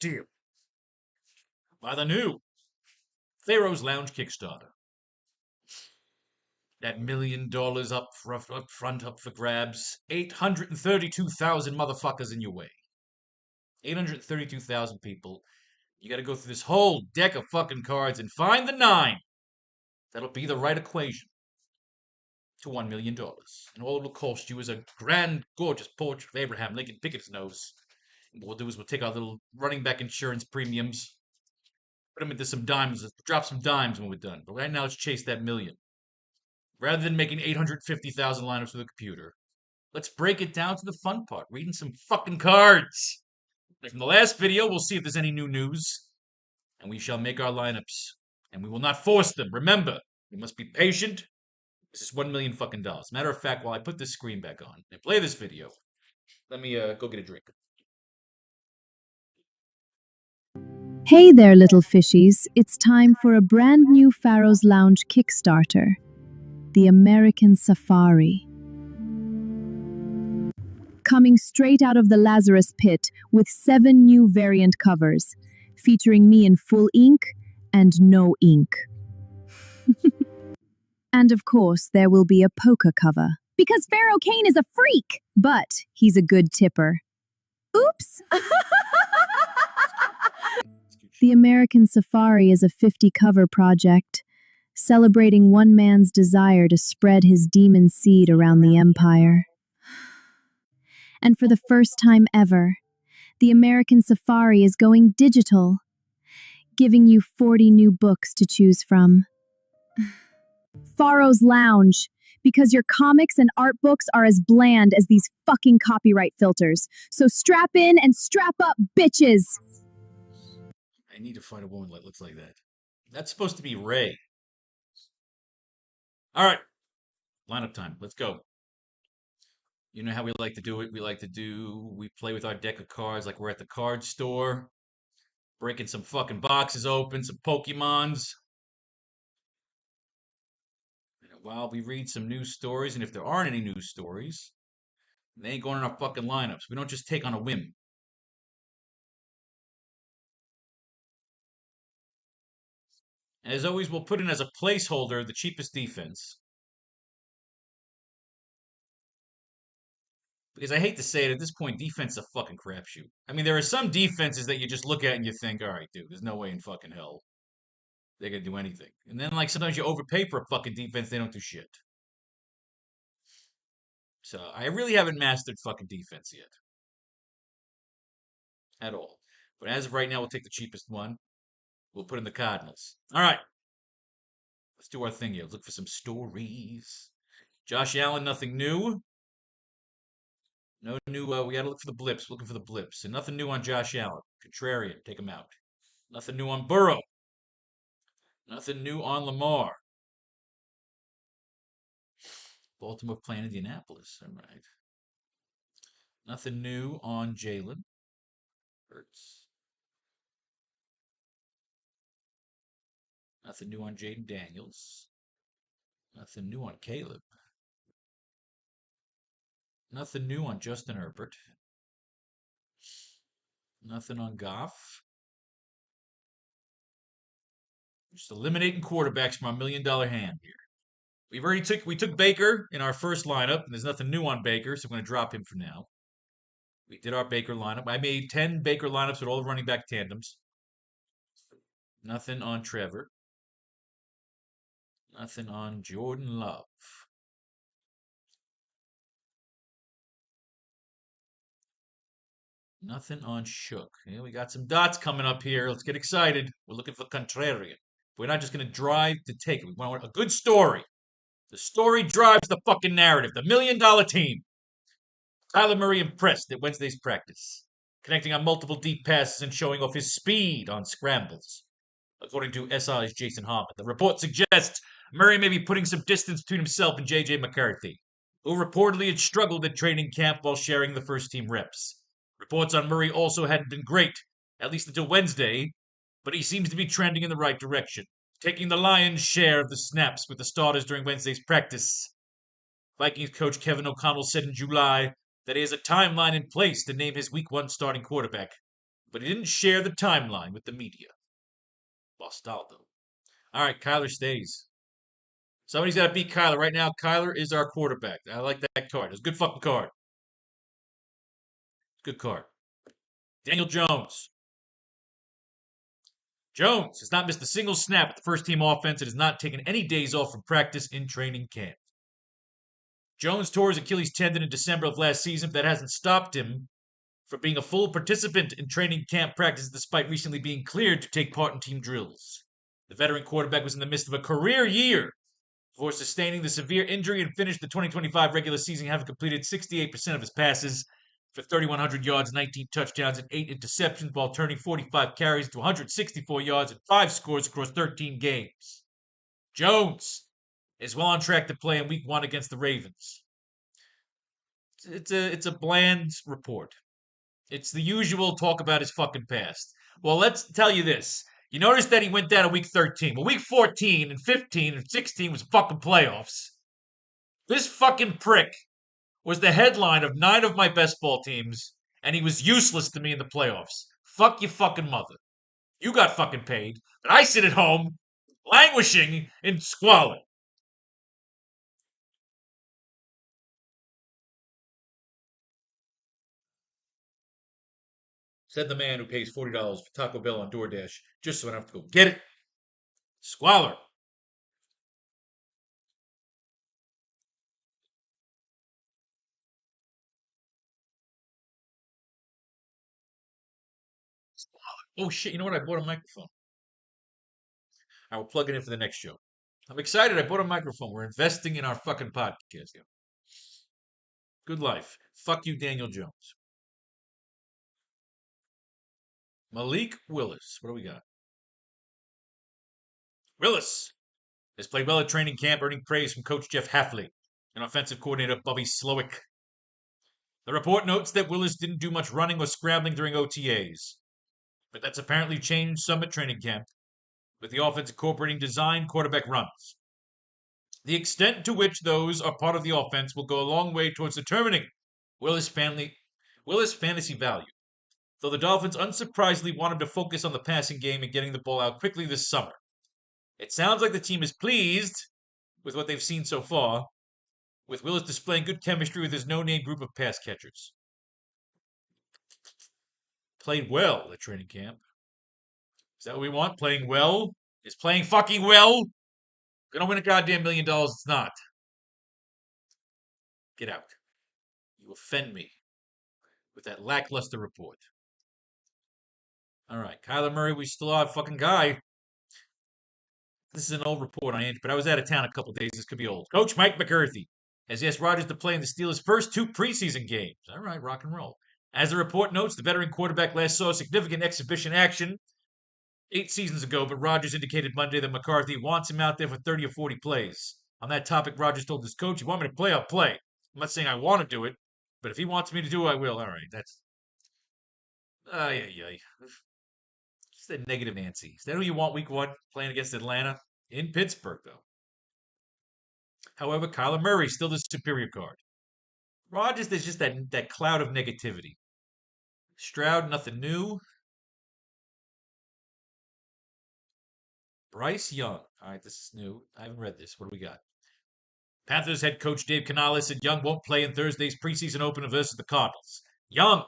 deal by the new Faro's Lounge Kickstarter. That $1 million up front, up for grabs. 832,000 motherfuckers in your way. 832,000 people. You gotta go through this whole deck of fucking cards and find the 9. That'll be the right equation to $1 million. And all it'll cost you is a grand, gorgeous portrait of Abraham Lincoln Pickett's nose. And what we'll do is we'll take our little running back insurance premiums, put them into some dimes, drop some dimes when we're done. But right now, let's chase that million. Rather than making 850,000 lineups with a computer, let's break it down to the fun part, reading some fucking cards. And from the last video, we'll see if there's any new news. And we shall make our lineups. And we will not force them. Remember, we must be patient. This is $1 million fucking dollars. Matter of fact, while I put this screen back on and play this video, let me go get a drink. Hey there, little fishies. It's time for a brand new Faro's Lounge Kickstarter. The American Safari. Coming straight out of the Lazarus pit with 7 new variant covers, featuring me in full ink and no ink. And of course, there will be a poker cover. Because Faro Kane is a freak, but he's a good tipper. Oops! The American Safari is a 50-cover project, celebrating one man's desire to spread his demon seed around the empire. And for the first time ever, the American Safari is going digital, giving you 40 new books to choose from. Faro's Lounge, because your comics and art books are as bland as these fucking copyright filters. So strap in and strap up, bitches! I need to find a woman that looks like that. That's supposed to be Ray. All right. Lineup time. Let's go. You know how we like to do it. We play with our deck of cards like we're at the card store. Breaking some fucking boxes open, some Pokemons. While we read some news stories, and if there aren't any news stories, they ain't going in our fucking lineups. We don't just take on a whim. As always, we'll put in as a placeholder the cheapest defense. Because I hate to say it, at this point, defense is a fucking crapshoot. I mean, there are some defenses that you just look at and you think, all right, dude, there's no way in fucking hell they're going to do anything. And then, like, sometimes you overpay for a fucking defense, they don't do shit. So, I really haven't mastered fucking defense yet. At all. But as of right now, we'll take the cheapest one. We'll put in the Cardinals. All right. Let's do our thing here. Let's look for some stories. Josh Allen, nothing new. No new, we gotta look for the blips. Looking for the blips. And nothing new on Josh Allen. Contrarian, take him out. Nothing new on Burrow. Nothing new on Lamar. Baltimore playing Indianapolis. All right. Nothing new on Jalen Hurts. Nothing new on Jaden Daniels. Nothing new on Caleb. Nothing new on Justin Herbert. Nothing on Goff. Just eliminating quarterbacks from our $1 million hand here. We took Baker in our first lineup, and there's nothing new on Baker, so I'm going to drop him for now. We did our Baker lineup. I made 10 Baker lineups with all the running back tandems. Nothing on Trevor. Nothing on Jordan Love. Nothing on Shook. Yeah, we got some dots coming up here. Let's get excited. We're looking for Contrarian. We're not just going to drive to take it. We want a good story. The story drives the fucking narrative. The $1 million team. Kyler Murray impressed at Wednesday's practice, connecting on multiple deep passes and showing off his speed on scrambles. According to SI's Jason Harmon, the report suggests Murray may be putting some distance between himself and J.J. McCarthy, who reportedly had struggled at training camp while sharing the first-team reps. Reports on Murray also hadn't been great, at least until Wednesday, but he seems to be trending in the right direction, taking the lion's share of the snaps with the starters during Wednesday's practice. Vikings coach Kevin O'Connell said in July that he has a timeline in place to name his Week 1 starting quarterback. but he didn't share the timeline with the media. Bastardo. All right, Kyler stays. Somebody's got to beat Kyler. Right now, Kyler is our quarterback. I like that card. It's a good fucking card. Good card. Daniel Jones. Jones has not missed a single snap at the first team offense and has not taken any days off from practice in training camp. Jones tore his Achilles tendon in December of last season, but that hasn't stopped him from being a full participant in training camp practices despite recently being cleared to take part in team drills. The veteran quarterback was in the midst of a career year before sustaining the severe injury and finished the 2025 regular season having completed 68% of his passes for 3,100 yards, 19 touchdowns, and 8 interceptions while turning 45 carries to 164 yards and 5 scores across 13 games. Jones is well on track to play in week 1 against the Ravens. It's a bland report. It's the usual talk about his fucking past. Well, let's tell you this. You notice that he went down in week 13. Well, week 14 and 15 and 16 was fucking playoffs. This fucking prick was the headline of 9 of my best ball teams, and he was useless to me in the playoffs. Fuck your fucking mother. You got fucking paid, but I sit at home, languishing in squalor. Said the man who pays $40 for Taco Bell on DoorDash just so I don't have to go get it. Squalor. Oh shit, you know what? I bought a microphone. I will plug it in for the next show. I'm excited. I bought a microphone. We're investing in our fucking podcast here. Good life. Fuck you, Daniel Jones. Malik Willis. What do we got? Willis has played well at training camp, earning praise from coach Jeff Hafley and offensive coordinator Bobby Slowick. The report notes that Willis didn't do much running or scrambling during OTAs, but that's apparently changed some at training camp, with the offense incorporating design quarterback runs. The extent to which those are part of the offense will go a long way towards determining Willis' fantasy value, though the Dolphins unsurprisingly want him to focus on the passing game and getting the ball out quickly this summer. It sounds like the team is pleased with what they've seen so far, with Willis displaying good chemistry with his no-name group of pass catchers. Played well at training camp. Is that what we want? Playing well? Is playing fucking well? Gonna win a goddamn $1 million, it's not. Get out. You offend me with that lackluster report. All right, Kyler Murray, we still are a fucking guy. This is an old report on Andy, but I was out of town a couple days. This could be old. Coach Mike McCarthy has asked Rodgers to play in the Steelers' first 2 preseason games. All right, rock and roll. As the report notes, the veteran quarterback last saw significant exhibition action 8 seasons ago, but Rodgers indicated Monday that McCarthy wants him out there for 30 or 40 plays. On that topic, Rodgers told his coach, "You want me to play? I'll play. I'm not saying I want to do it, but if he wants me to do it, I will." All right, that's. Yeah. Just a negative Nancy. Is that who you want week 1 playing against Atlanta? In Pittsburgh, though. However, Kyler Murray still the superior card. Rodgers, there's just that cloud of negativity. Stroud, nothing new. Bryce Young. All right, this is new. I haven't read this. What do we got? Panthers head coach Dave Canales said Young won't play in Thursday's preseason opener versus the Cardinals. Young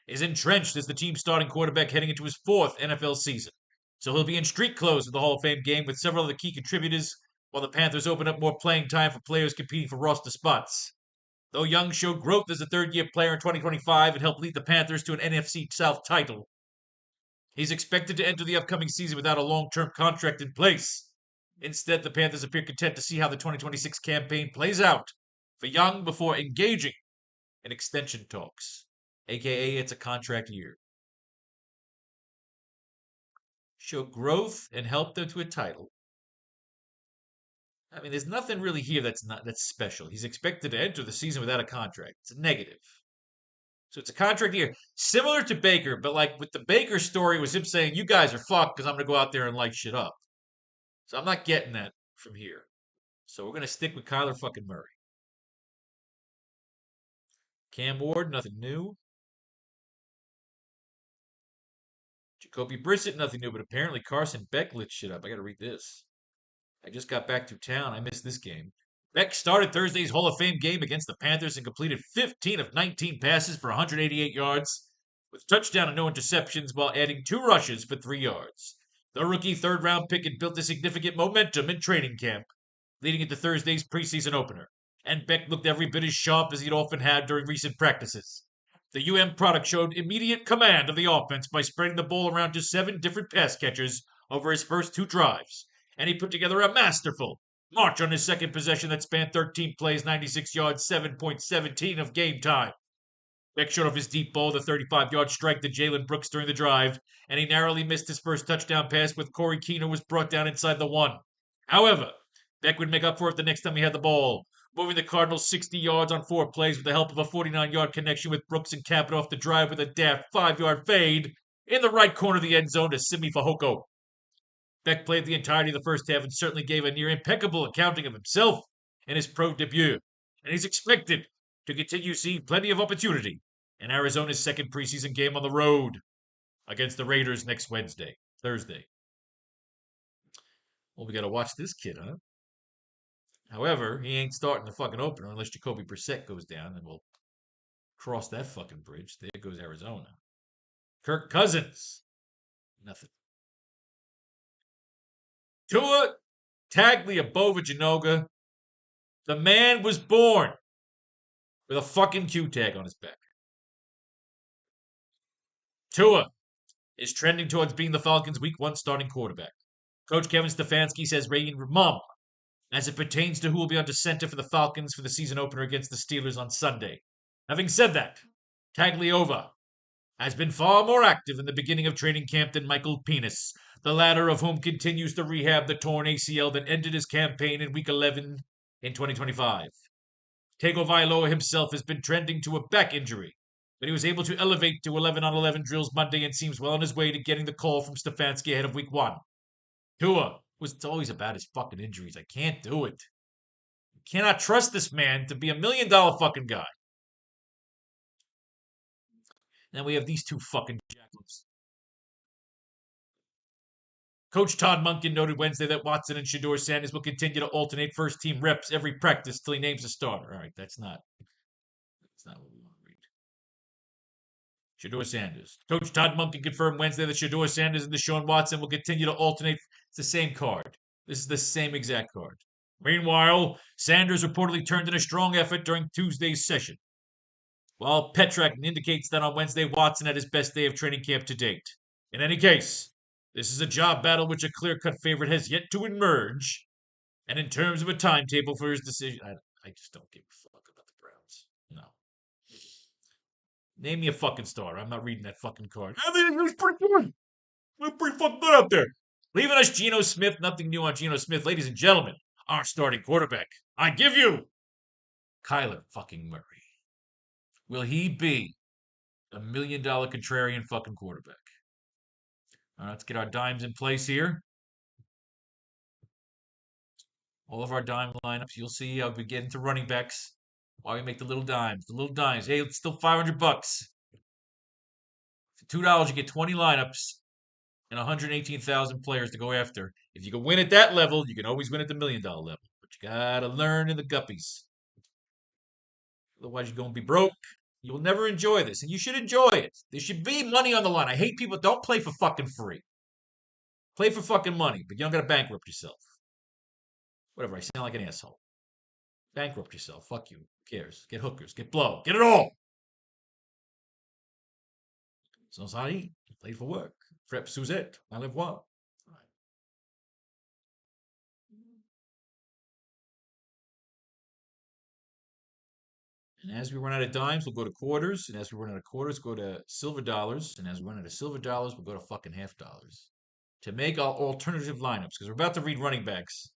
is entrenched as the team's starting quarterback heading into his 4th NFL season. So he'll be in street clothes at the Hall of Fame game with several other key contributors while the Panthers open up more playing time for players competing for roster spots. Though Young showed growth as a third-year player in 2025 and helped lead the Panthers to an NFC South title, he's expected to enter the upcoming season without a long-term contract in place. Instead, the Panthers appear content to see how the 2026 campaign plays out for Young before engaging in extension talks, aka it's a contract year. Show growth and help them to a title. I mean, there's nothing really here that's special. He's expected to enter the season without a contract. It's a negative. So it's a contract year, similar to Baker, but like with the Baker story was him saying, "You guys are fucked because I'm gonna go out there and light shit up." So I'm not getting that from here. So we're gonna stick with Kyler fucking Murray. Cam Ward, nothing new. Jacoby Brissett, nothing new, but apparently Carson Beck lit shit up. I gotta read this. I just got back to town. I missed this game. Beck started Thursday's Hall of Fame game against the Panthers and completed 15 of 19 passes for 188 yards, with a touchdown and no interceptions, while adding 2 rushes for 3 yards. The rookie third-round pick had built a significant momentum in training camp, leading into Thursday's preseason opener, and Beck looked every bit as sharp as he'd often had during recent practices. The UM product showed immediate command of the offense by spreading the ball around to 7 different pass catchers over his first 2 drives, and he put together a masterful march on his second possession that spanned 13 plays, 96 yards, 7.17 of game time. Beck showed off his deep ball, the 35-yard strike to Jalen Brooks during the drive, and he narrowly missed his first touchdown pass with Corey Keener was brought down inside the 1. However, Beck would make up for it the next time he had the ball, moving the Cardinals 60 yards on 4 plays with the help of a 49-yard connection with Brooks and capping off the drive with a daft 5-yard fade in the right corner of the end zone to Simi Fehoko. Beck played the entirety of the first half and certainly gave a near impeccable accounting of himself in his pro debut, and he's expected to continue seeing plenty of opportunity in Arizona's second preseason game on the road against the Raiders next Thursday. Well, we got to watch this kid, huh? However, he ain't starting the fucking opener unless Jacoby Brissett goes down, and we'll cross that fucking bridge. There goes Arizona. Kirk Cousins. Nothing. Tua Tagliabove-Janoga. The man was born with a fucking Q tag on his back. Tua is trending towards being the Falcons' Week 1 starting quarterback. Coach Kevin Stefanski says Rayin Ramam as it pertains to who will be under center for the Falcons for the season opener against the Steelers on Sunday. Having said that, Tagliova has been far more active in the beginning of training camp than Michael Penis, the latter of whom continues to rehab the torn ACL that ended his campaign in Week 11 in 2025. Tagovailoa himself has been trending to a back injury, but he was able to elevate to 11-on-11 drills Monday and seems well on his way to getting the call from Stefanski ahead of Week 1. Tua was always about his fucking injuries. I can't do it. I cannot trust this man to be $1 million fucking guy. Then we have these 2 fucking jackals. Coach Todd Monken noted Wednesday that Watson and Shedeur Sanders will continue to alternate first-team reps every practice till he names a starter. All right, that's not what we want to read. Shedeur Sanders. Coach Todd Monken confirmed Wednesday that Shedeur Sanders and Deshaun Watson will continue to alternate. It's the same card. This is the same exact card. Meanwhile, Sanders reportedly turned in a strong effort during Tuesday's session, while Petrak indicates that on Wednesday, Watson had his best day of training camp to date. In any case, this is a job battle which a clear-cut favorite has yet to emerge, and in terms of a timetable for his decision, I just don't give a fuck about the Browns. No. Name me a fucking star. I'm not reading that fucking card. Everything was pretty good. We're pretty fucking good out there. Leaving us Geno Smith. Nothing new on Geno Smith. Ladies and gentlemen, our starting quarterback. I give you Kyler fucking Murray. Will he be $1 million contrarian fucking quarterback? All right, let's get our dimes in place here. All of our dime lineups. You'll see I'll be getting to running backs while we make the little dimes. The little dimes. Hey, it's still $500. For $2, you get 20 lineups and 118,000 players to go after. If you can win at that level, you can always win at the $1 million level. But you gotta learn in the guppies. Otherwise, you're gonna be broke. You'll never enjoy this, and you should enjoy it. There should be money on the line. I hate people. Don't play for fucking free. Play for fucking money, but you don't gotta bankrupt yourself. Whatever. I sound like an asshole. Bankrupt yourself. Fuck you. Who cares? Get hookers. Get blow. Get it all. So sorry. Played for work. Frep Suzette. I live well. And as we run out of dimes, we'll go to quarters. And as we run out of quarters, go to silver dollars. And as we run out of silver dollars, we'll go to fucking half dollars. To make our alternative lineups. Because we're about to read running backs.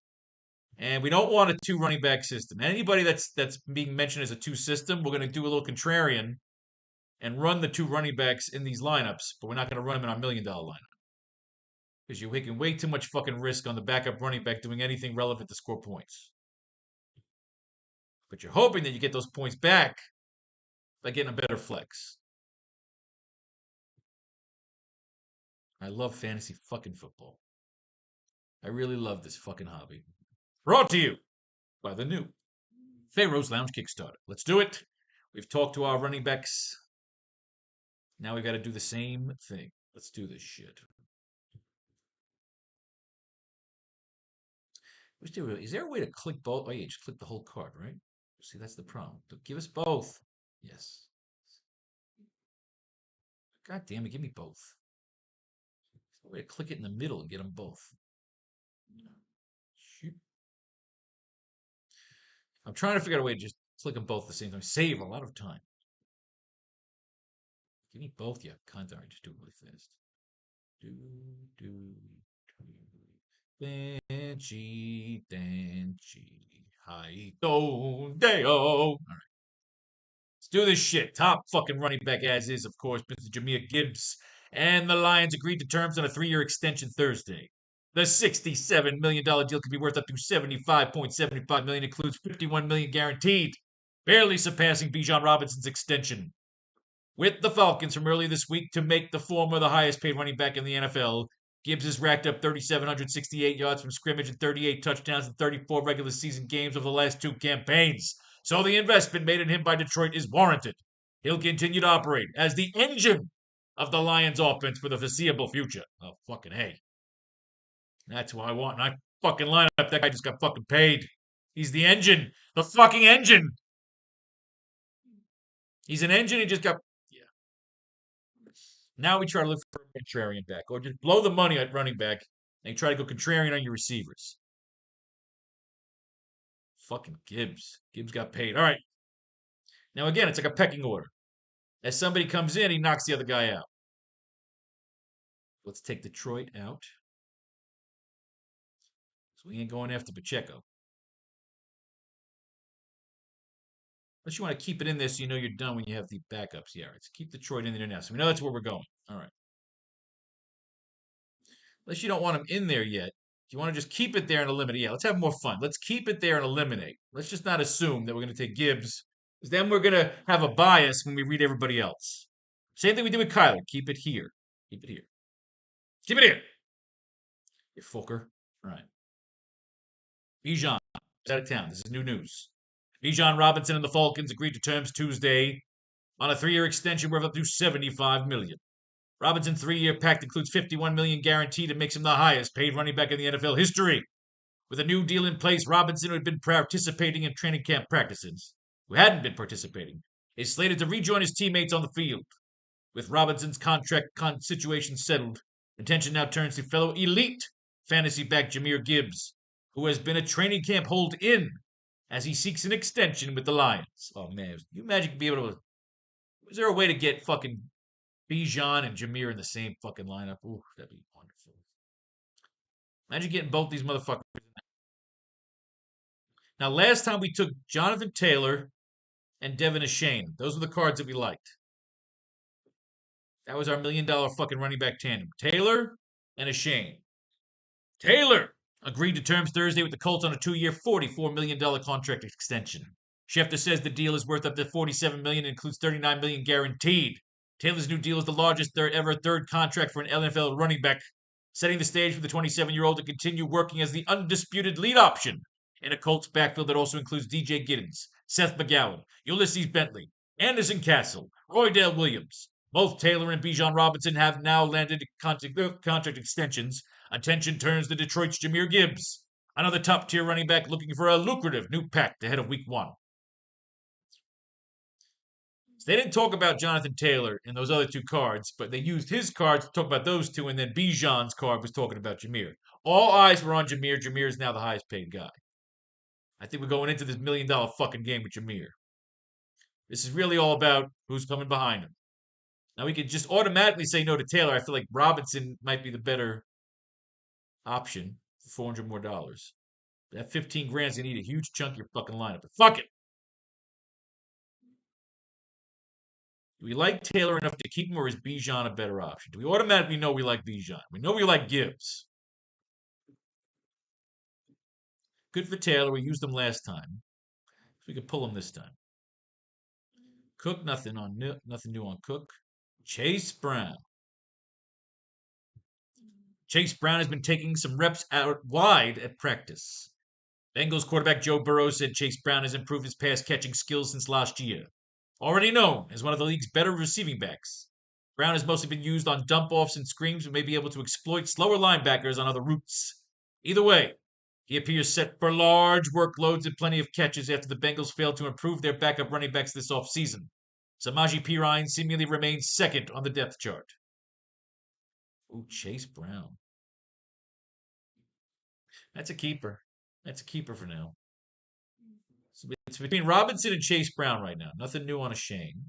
And we don't want a 2 running back system. Anybody that's being mentioned as a 2 system, we're going to do a little contrarian and run the 2 running backs in these lineups. But we're not going to run them in our $1 million lineup. Because you're taking way too much fucking risk on the backup running back doing anything relevant to score points. But you're hoping that you get those points back by getting a better flex. I love fantasy fucking football. I really love this fucking hobby. Brought to you by the new Faro's Lounge Kickstarter. Let's do it. We've talked to our running backs. Now we got to do the same thing. Let's do this shit. Is there a way to click both? Oh, yeah, just click the whole card, right? See, that's the problem. Give us both. Yes. God damn it, give me both. There's no way to click it in the middle and get them both. Shoot. I'm trying to figure out a way to just click them both at the same time. Save a lot of time. Give me both, yeah. Cunt. All right, just do it really fast. Benchy, Benchy, hi, do, deo. All right. Let's do this shit. Top fucking running back as is, of course, Mr. Jameer Gibbs. And the Lions agreed to terms on a 3-year extension Thursday. The $67 million deal could be worth up to $75.75 million, includes $51 million guaranteed, barely surpassing Bijan Robinson's extension. With the Falcons from earlier this week to make the former the highest paid running back in the NFL, Gibbs has racked up 3,768 yards from scrimmage and 38 touchdowns in 34 regular season games over the last 2 campaigns. So the investment made in him by Detroit is warranted. He'll continue to operate as the engine of the Lions offense for the foreseeable future. Oh, fucking hey. That's what I want. And I fucking line up. That guy just got fucking paid. He's the engine. The fucking engine. He's an engine. He just got. Yeah. Now we try to look for a contrarian back, or just blow the money at running back and try to go contrarian on your receivers. Fucking Gibbs. Gibbs got paid. All right. Now again, it's like a pecking order. As somebody comes in, he knocks the other guy out. Let's take Detroit out. So we ain't going after Pacheco. Unless you want to keep it in there so you know you're done when you have the backups. Yeah, all right. Let's keep Detroit in there now. So we know that's where we're going. All right. Unless you don't want him in there yet. If you want to just keep it there and eliminate, yeah, let's have more fun. Let's keep it there and eliminate. Let's just not assume that we're going to take Gibbs, because then we're going to have a bias when we read everybody else. Same thing we did with Kyler. Keep it here. Keep it here. Keep it here. You fucker. All right. Bijan is out of town. This is new news. Bijan Robinson and the Falcons agreed to terms Tuesday on a 3-year extension worth up to $75 million. Robinson's 3-year pact includes $51 million guaranteed and makes him the highest paid running back in the NFL history. With a new deal in place, Robinson, who had been participating in training camp practices, who hadn't been participating, is slated to rejoin his teammates on the field. With Robinson's contract situation settled, attention now turns to fellow elite fantasy back Jameer Gibbs, who has been a training camp hold-in as he seeks an extension with the Lions. Oh man, you imagine being able to? Is there a way to get fucking Bijan and Jameer in the same fucking lineup? Ooh, that'd be wonderful. Imagine getting both these motherfuckers. Now, last time we took Jonathan Taylor and Devin Achane. Those were the cards that we liked. That was our $1 million fucking running back tandem. Taylor and Achane. Taylor agreed to terms Thursday with the Colts on a 2-year, $44 million contract extension. Schefter says the deal is worth up to $47 million and includes $39 million guaranteed. Taylor's new deal is the largest ever third contract for an NFL running back, setting the stage for the 27-year-old to continue working as the undisputed lead option in a Colts backfield that also includes DJ Giddens, Seth McGowan, Ulysses Bentley, Anderson Castle, Roydale Williams. Both Taylor and Bijan Robinson have now landed contract extensions. Attention turns to Detroit's Jameer Gibbs, another top-tier running back looking for a lucrative new pact ahead of Week 1. So they didn't talk about Jonathan Taylor in those other 2 cards, but they used his cards to talk about those 2, and then Bijan's card was talking about Jameer. All eyes were on Jameer. Jameer is now the highest-paid guy. I think we're going into this $1 million fucking game with Jameer. This is really all about who's coming behind him. Now we could just automatically say no to Taylor. I feel like Robinson might be the better option for $400 more. That 15 grand's gonna eat a huge chunk of your fucking lineup. But fuck it. Do we like Taylor enough to keep him, or is Bijan a better option? Do we automatically know we like Bijan? We know we like Gibbs. Good for Taylor. We used him last time. So we could pull him this time. Cook, nothing new on Cook. Chase Brown. Chase Brown has been taking some reps out wide at practice. Bengals quarterback Joe Burrow said Chase Brown has improved his pass catching skills since last year. Already known as one of the league's better receiving backs, Brown has mostly been used on dump offs and screens and may be able to exploit slower linebackers on other routes. Either way, he appears set for large workloads and plenty of catches after the Bengals failed to improve their backup running backs this offseason. Samaje Perine seemingly remains second on the depth chart. Ooh, Chase Brown. That's a keeper. That's a keeper for now. So it's between Robinson and Chase Brown right now. Nothing new on a Shane.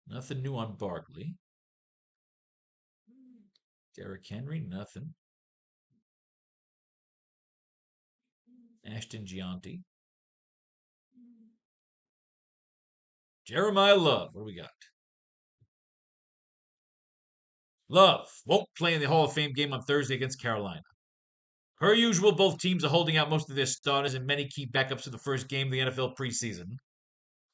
Nothing new on Barkley. Derrick Henry, nothing. Ashton Gianti. Jeremiah Love. What do we got? Love won't play in the Hall of Fame game on Thursday against Carolina. Per usual, both teams are holding out most of their starters and many key backups to the first game of the NFL preseason.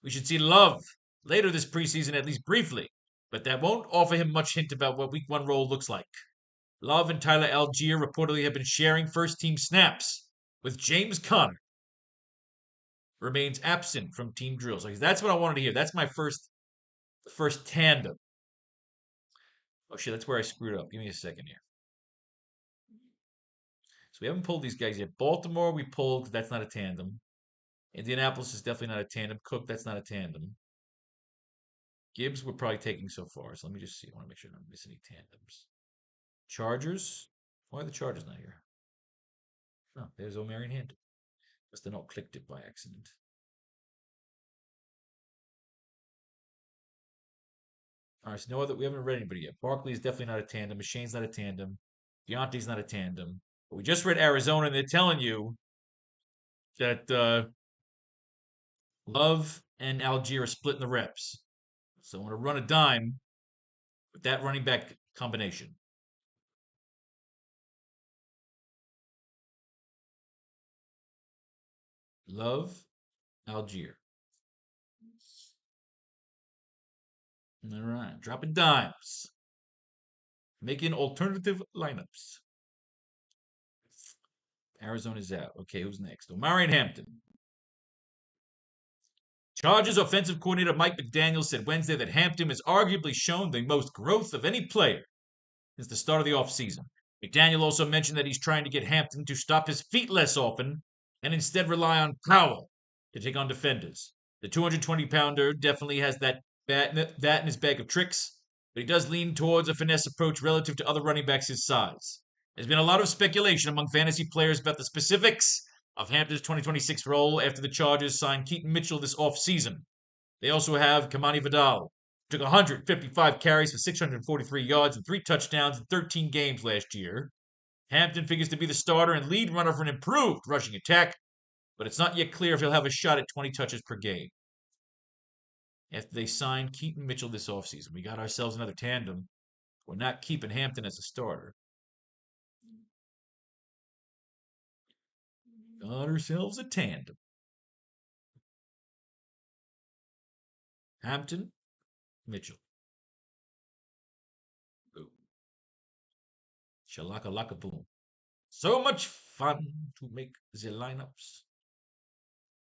We should see Love later this preseason, at least briefly, but that won't offer him much hint about what Week 1 role looks like. Love and Tyler Algier reportedly have been sharing first-team snaps, with James Conner remains absent from team drills. Like, that's what I wanted to hear. That's my first tandem. Oh shit, that's where I screwed up. Give me a second here. So we haven't pulled these guys yet. Baltimore we pulled because that's not a tandem. Indianapolis is definitely not a tandem. Cook, that's not a tandem. Gibbs we're probably taking so far. So let me just see. I want to make sure I don't miss any tandems. Chargers. Why are the Chargers not here? Oh, there's O'Marion Hampton. Must have not clicked it by accident. All right, so no other. We haven't read anybody yet. Barkley is definitely not a tandem. Mashane's not a tandem. Deontay's not a tandem. But we just read Arizona, and they're telling you that Love and Algier are splitting the reps. So I'm going to run a dime with that running back combination. Love, Algier. All right, dropping dimes. Making alternative lineups. Arizona's out. Okay, who's next? O'Marion Hampton. Chargers offensive coordinator Mike McDaniel said Wednesday that Hampton has arguably shown the most growth of any player since the start of the offseason. McDaniel also mentioned that he's trying to get Hampton to stop his feet less often and instead rely on power to take on defenders. The 220-pounder definitely has that in his bag of tricks, but he does lean towards a finesse approach relative to other running backs his size. There's been a lot of speculation among fantasy players about the specifics of Hampton's 2026 role after the Chargers signed Keaton Mitchell this offseason. They also have Kamani Vidal, who took 155 carries for 643 yards and 3 touchdowns in 13 games last year. Hampton figures to be the starter and lead runner for an improved rushing attack, but it's not yet clear if he'll have a shot at 20 touches per game. After they signed Keaton Mitchell this offseason, we got ourselves another tandem. We're not keeping Hampton as a starter. Got ourselves a tandem. Hampton, Mitchell. Boom. Shalaka laka boom. So much fun to make the lineups.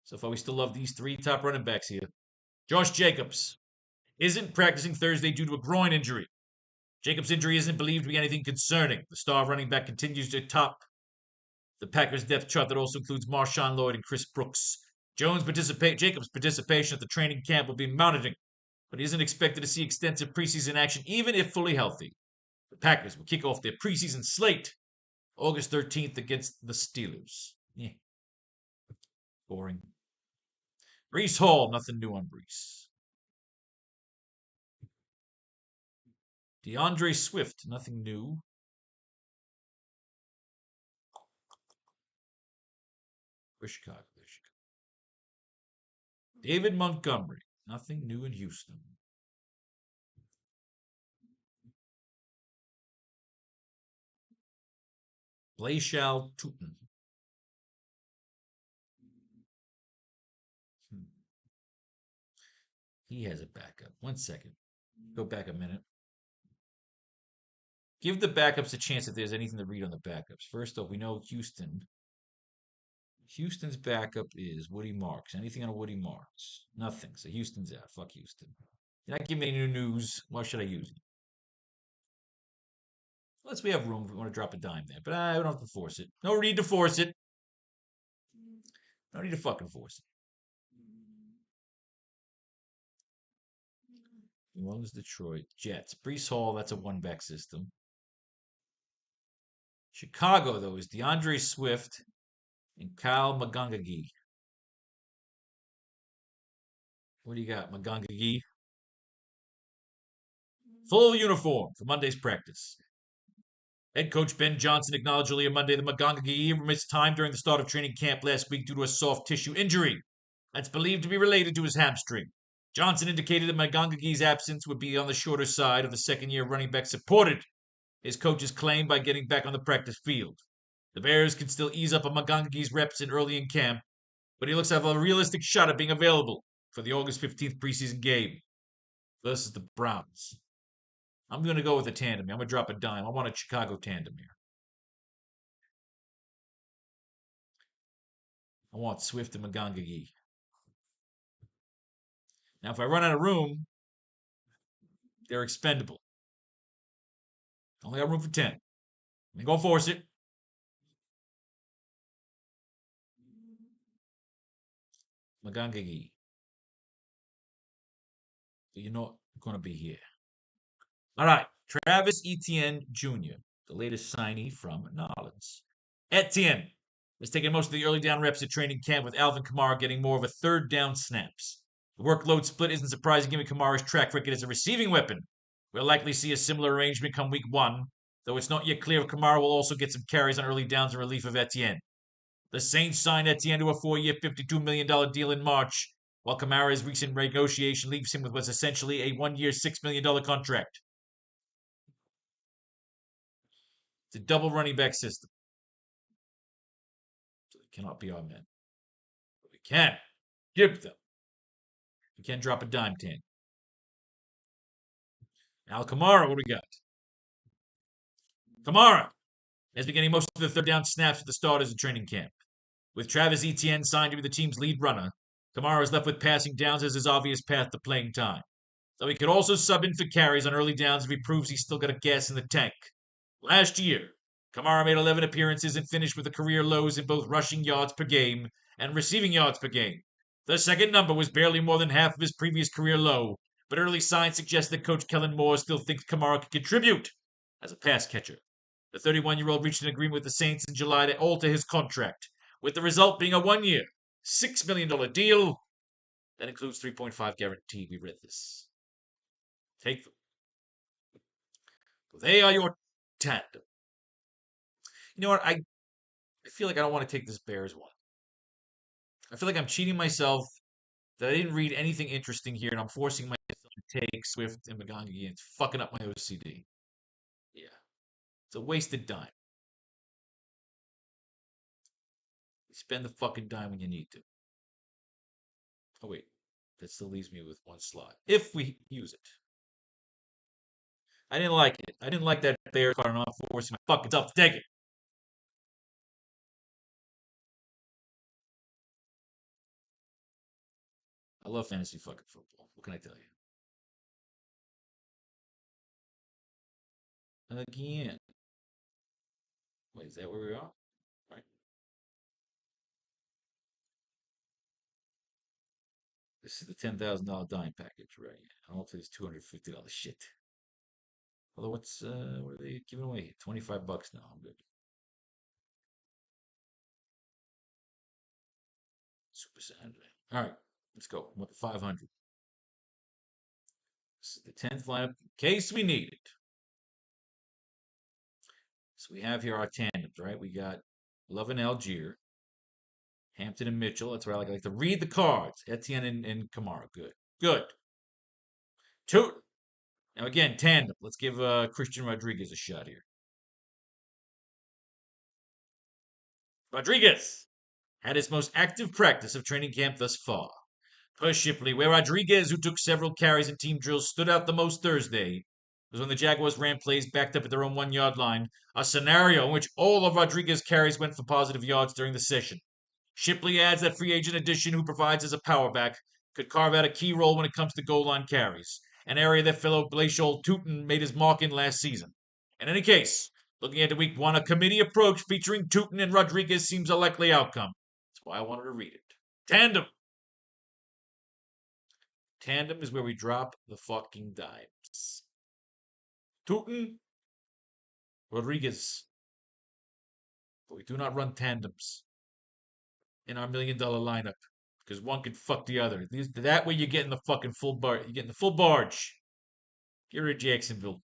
So far, we still love these three top running backs here. Josh Jacobs isn't practicing Thursday due to a groin injury. Jacobs' injury isn't believed to be anything concerning. The star running back continues to top the Packers' depth chart that also includes Marshawn Lloyd and Chris Brooks. Jacobs' participation at the training camp will be monitoring, but he isn't expected to see extensive preseason action even if fully healthy. The Packers will kick off their preseason slate August 13th against the Steelers. Boring. Breece Hall, nothing new on Breece. DeAndre Swift, nothing new. Where's Chicago? There's Chicago. David Montgomery, nothing new in Houston. Blashal Tootin. He has a backup. 1 second. Go back a minute. Give the backups a chance if there's anything to read on the backups. First off, we know Houston. Houston's backup is Woody Marks. Anything on Woody Marks? Nothing. So Houston's out. Fuck Houston. You're not giving me any new news. Why should I use it? Unless we have room if we want to drop a dime there. But I don't have to force it. No need to force it. No need to fucking force it. New Orleans, Detroit, Jets. Brees Hall, that's a one-back system. Chicago, though, is DeAndre Swift and Kyle Magangagi. What do you got, Magangagi? Full uniform for Monday's practice. Head coach Ben Johnson acknowledged earlier Monday that Magangagi missed time during the start of training camp last week due to a soft tissue injury that's believed to be related to his hamstring. Johnson indicated that Magangagi's absence would be on the shorter side of the second-year running back supported his coach's claim by getting back on the practice field. The Bears can still ease up on Magangagi's reps early in camp, but he looks to have a realistic shot at being available for the August 15th preseason game versus the Browns. I'm going to go with a tandem here. I'm going to drop a dime. I want a Chicago tandem here. I want Swift and Magangagi. Now, if I run out of room, they're expendable. Only got room for 10. I'm going to force it. Magangagi. But you're not going to be here. All right. Travis Etienne Jr., the latest signee from Nolens. Etienne was taking most of the early down reps at training camp, with Alvin Kamara getting more of a third down snaps. The workload split isn't surprising given Kamara's track record as a receiving weapon. We'll likely see a similar arrangement come week 1, though it's not yet clear if Kamara will also get some carries on early downs in relief of Etienne. The Saints signed Etienne to a 4-year, $52 million deal in March, while Kamara's recent renegotiation leaves him with what's essentially a 1-year, $6 million contract. It's a double running back system. So they cannot be our men. But we can give them. We can drop a dime 10. Al Kamara, what do we got? Kamara has been getting most of the third down snaps with the starters at training camp. With Travis Etienne signed to be the team's lead runner, Kamara is left with passing downs as his obvious path to playing time. Though he could also sub in for carries on early downs if he proves he's still got a gas in the tank. Last year, Kamara made 11 appearances and finished with the career lows in both rushing yards per game and receiving yards per game. The second number was barely more than half of his previous career low, but early signs suggest that Coach Kellen Moore still thinks Kamara can contribute as a pass catcher. The 31-year-old reached an agreement with the Saints in July to alter his contract, with the result being a 1-year, $6 million deal that includes 3.5 guaranteed. We read this. Take them. They are your tandem. You know what? I feel like I don't want to take this Bears one. I feel like I'm cheating myself that I didn't read anything interesting here, and I'm forcing myself to take Swift and Magangagi, and it's fucking up my OCD. Yeah. It's a wasted dime. Spend the fucking dime when you need to. Oh, wait. That still leaves me with one slot. If we use it. I didn't like it. I didn't like that Bears card, and I'm forcing my fucking self to take it. I love fantasy fucking football. What can I tell you? Again. Wait, is that where we are? Right. This is the $10,000 dime package, right? I don't know if it's $250 shit. Although what are they giving away? $25 now. I'm good. Super Saturday. All right, let's go. What 500? This is the 10th lineup in case we need it. So we have here our tandems, right? We got Love and Algier, Hampton and Mitchell. That's where I like to read the cards. Etienne and Kamara. Good. Good. Two. Now again, tandem. Let's give Christian Rodriguez a shot here. Rodriguez had his most active practice of training camp thus far. Per Shipley, where Rodriguez, who took several carries in team drills, stood out the most Thursday, was when the Jaguars ran plays backed up at their own 1 yard line, a scenario in which all of Rodriguez's carries went for positive yards during the session. Shipley adds that free agent addition who provides as a power back could carve out a key role when it comes to goal line carries, an area that fellow Blasiol Tootin made his mark in last season. In any case, looking at the week 1, a committee approach featuring Tootin and Rodriguez seems a likely outcome. That's why I wanted to read it. Tandem. Tandem is where we drop the fucking dimes. Tootin, Rodriguez. But we do not run tandems in our $1 million lineup because one could fuck the other. That way you're getting the fucking full bar. You're getting the full barge. Get rid of Jacksonville.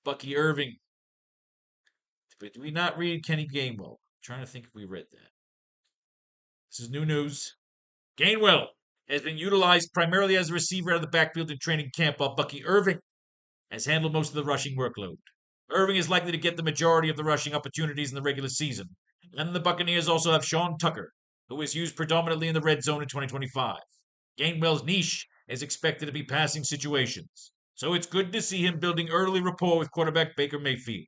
Bucky Irving. But do we not read Kenny Gainwell? I'm trying to think if we read that. This is new news. Gainwell has been utilized primarily as a receiver out of the backfield in training camp, while Bucky Irving has handled most of the rushing workload. Irving is likely to get the majority of the rushing opportunities in the regular season. And the Buccaneers also have Sean Tucker, who is used predominantly in the red zone in 2025. Gainwell's niche is expected to be passing situations, so it's good to see him building early rapport with quarterback Baker Mayfield.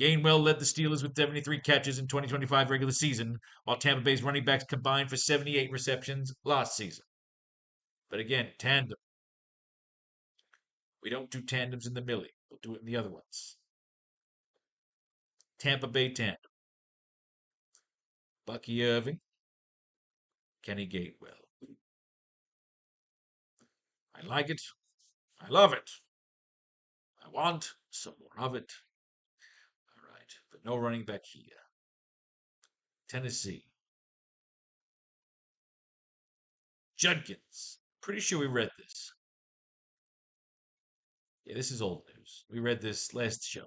Gainwell led the Steelers with 73 catches in 2025 regular season, while Tampa Bay's running backs combined for 78 receptions last season. But again, tandem. We don't do tandems in the Millie. We'll do it in the other ones. Tampa Bay tandem. Bucky Irving, Kenny Gainwell. I like it. I love it. I want some more of it. All right, but no running back here. Tennessee. Judkins. Pretty sure we read this. Yeah, this is old news. We read this last show.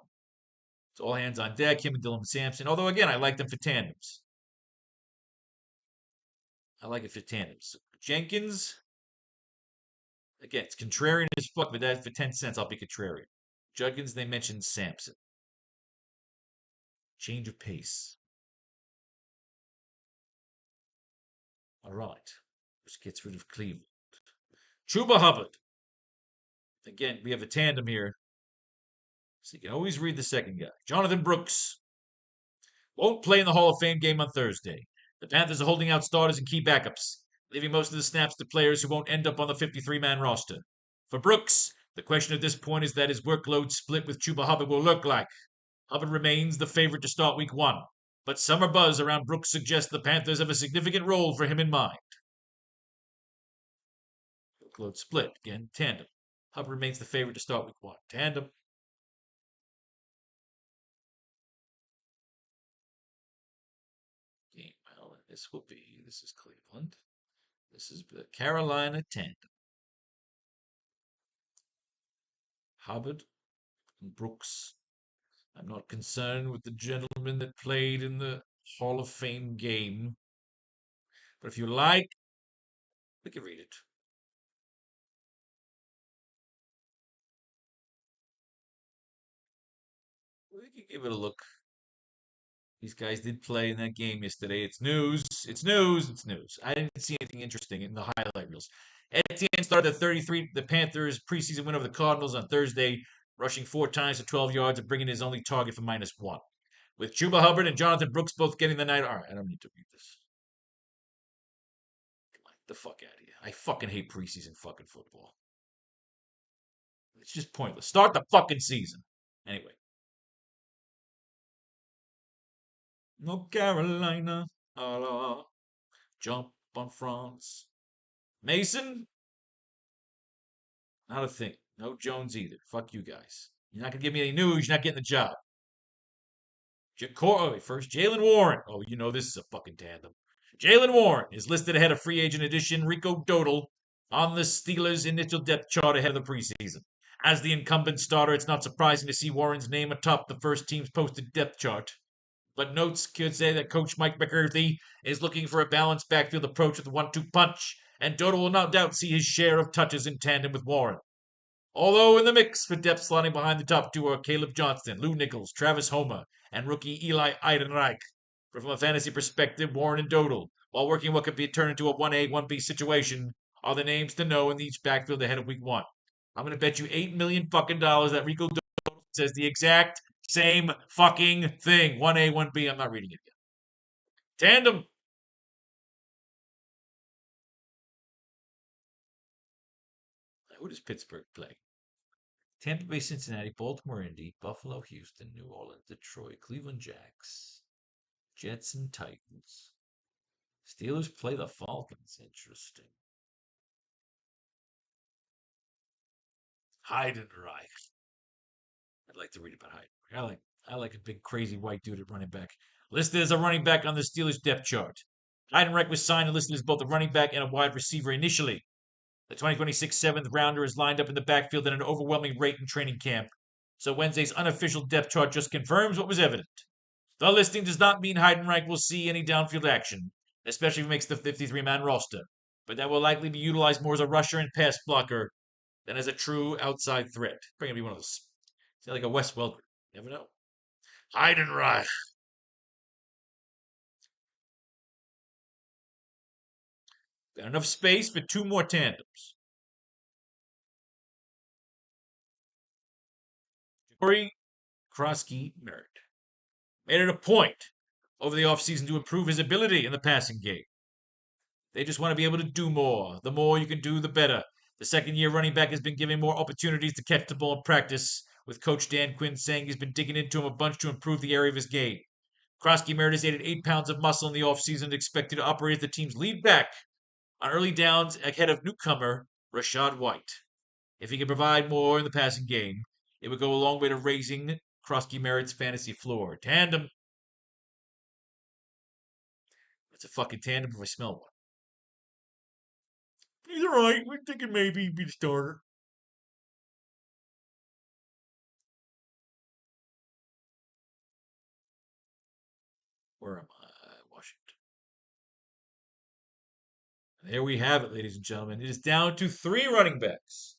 It's all hands on deck, him and Dylan Sampson. Although, again, I like them for tandems. I like it for tandems. Jenkins. Again, it's contrarian as fuck, but that for 10 cents, I'll be contrarian. Judkins, they mentioned Sampson. Change of pace. All right. Which gets rid of Cleveland. Chuba Hubbard. Again, we have a tandem here. So you can always read the second guy. Jonathan Brooks. Won't play in the Hall of Fame game on Thursday. The Panthers are holding out starters and key backups, leaving most of the snaps to players who won't end up on the 53-man roster. For Brooks, the question at this point is that his workload split with Chuba Hubbard will look like. Hubbard remains the favorite to start week 1, but summer buzz around Brooks suggests the Panthers have a significant role for him in mind. Workload split. Again, tandem. Hubbard remains the favorite to start week 1. Tandem. Well, this will be. This is Cleveland. This is the Carolina tandem. Hubbard and Brooks. I'm not concerned with the gentleman that played in the Hall of Fame game. But if you like, we can read it. We can give it a look. These guys did play in that game yesterday. It's news. It's news. It's news. I didn't see anything interesting in the highlight reels. Etienne started the Panthers preseason win over the Cardinals on Thursday, rushing 4 times for 12 yards and bringing his only target for -1. With Chuba Hubbard and Jonathan Brooks both getting the night. All right, I don't need to read this. Get the fuck out of here. I fucking hate preseason fucking football. It's just pointless. Start the fucking season. Anyway. No Carolina. Jump on France. Mason? Not a thing. No Jones either. Fuck you guys. You're not going to give me any news. You're not getting the job. First, Jalen Warren. Oh, you know this is a fucking tandem. Jalen Warren is listed ahead of free agent addition Rico Dodal on the Steelers' initial depth chart ahead of the preseason. As the incumbent starter, it's not surprising to see Warren's name atop the first team's posted depth chart. But notes could say that Coach Mike McCarthy is looking for a balanced backfield approach with a 1-2 punch, and Dodal will no doubt see his share of touches in tandem with Warren. Although in the mix for depth slotting behind the top 2 are Caleb Johnston, Lou Nichols, Travis Homer, and rookie Eli Eidenreich. But from a fantasy perspective, Warren and Dodal, while working what could be turned into a 1A, 1B situation, are the names to know in each backfield ahead of week 1. I'm going to bet you $8 million fucking dollars that Rico says the exact same fucking thing. 1A, 1B. I'm not reading it yet. Tandem. Who does Pittsburgh play? Tampa Bay, Cincinnati, Baltimore, Indy, Buffalo, Houston, New Orleans, Detroit, Cleveland Jacks, Jets, and Titans. Steelers play the Falcons. Interesting. Heidenreich. I'd like to read about Heidenreich. I like a big crazy white dude at running back. Listed as a running back on the Steelers depth chart. Heidenreich was signed and listed as both a running back and a wide receiver initially. The 2026 seventh rounder is lined up in the backfield at an overwhelming rate in training camp, so Wednesday's unofficial depth chart just confirms what was evident. The listing does not mean Heidenreich will see any downfield action, especially if he makes the 53-man roster, but that will likely be utilized more as a rusher and pass blocker than as a true outside threat. Probably gonna be one of those. It's like a Wes Welker. Never know. Heidenreich. Got enough space for 2 more tandems. Corey Krosky Nerd made it a point over the offseason to improve his ability in the passing game. They just want to be able to do more. The more you can do, the better. The second-year running back has been given more opportunities to catch the ball in practice, with Coach Dan Quinn saying he's been digging into him a bunch to improve the area of his game. Krosky Meredith added 8 pounds of muscle in the offseason and expected to operate as the team's lead back on early downs ahead of newcomer Rashad White. If he can provide more in the passing game, it would go a long way to raising Krosky Merritt's fantasy floor. Tandem. It's a fucking tandem if I smell one. He's all right. We're thinking maybe he'd be the starter. Where am I? Washington. There we have it, ladies and gentlemen. It is down to 3 running backs.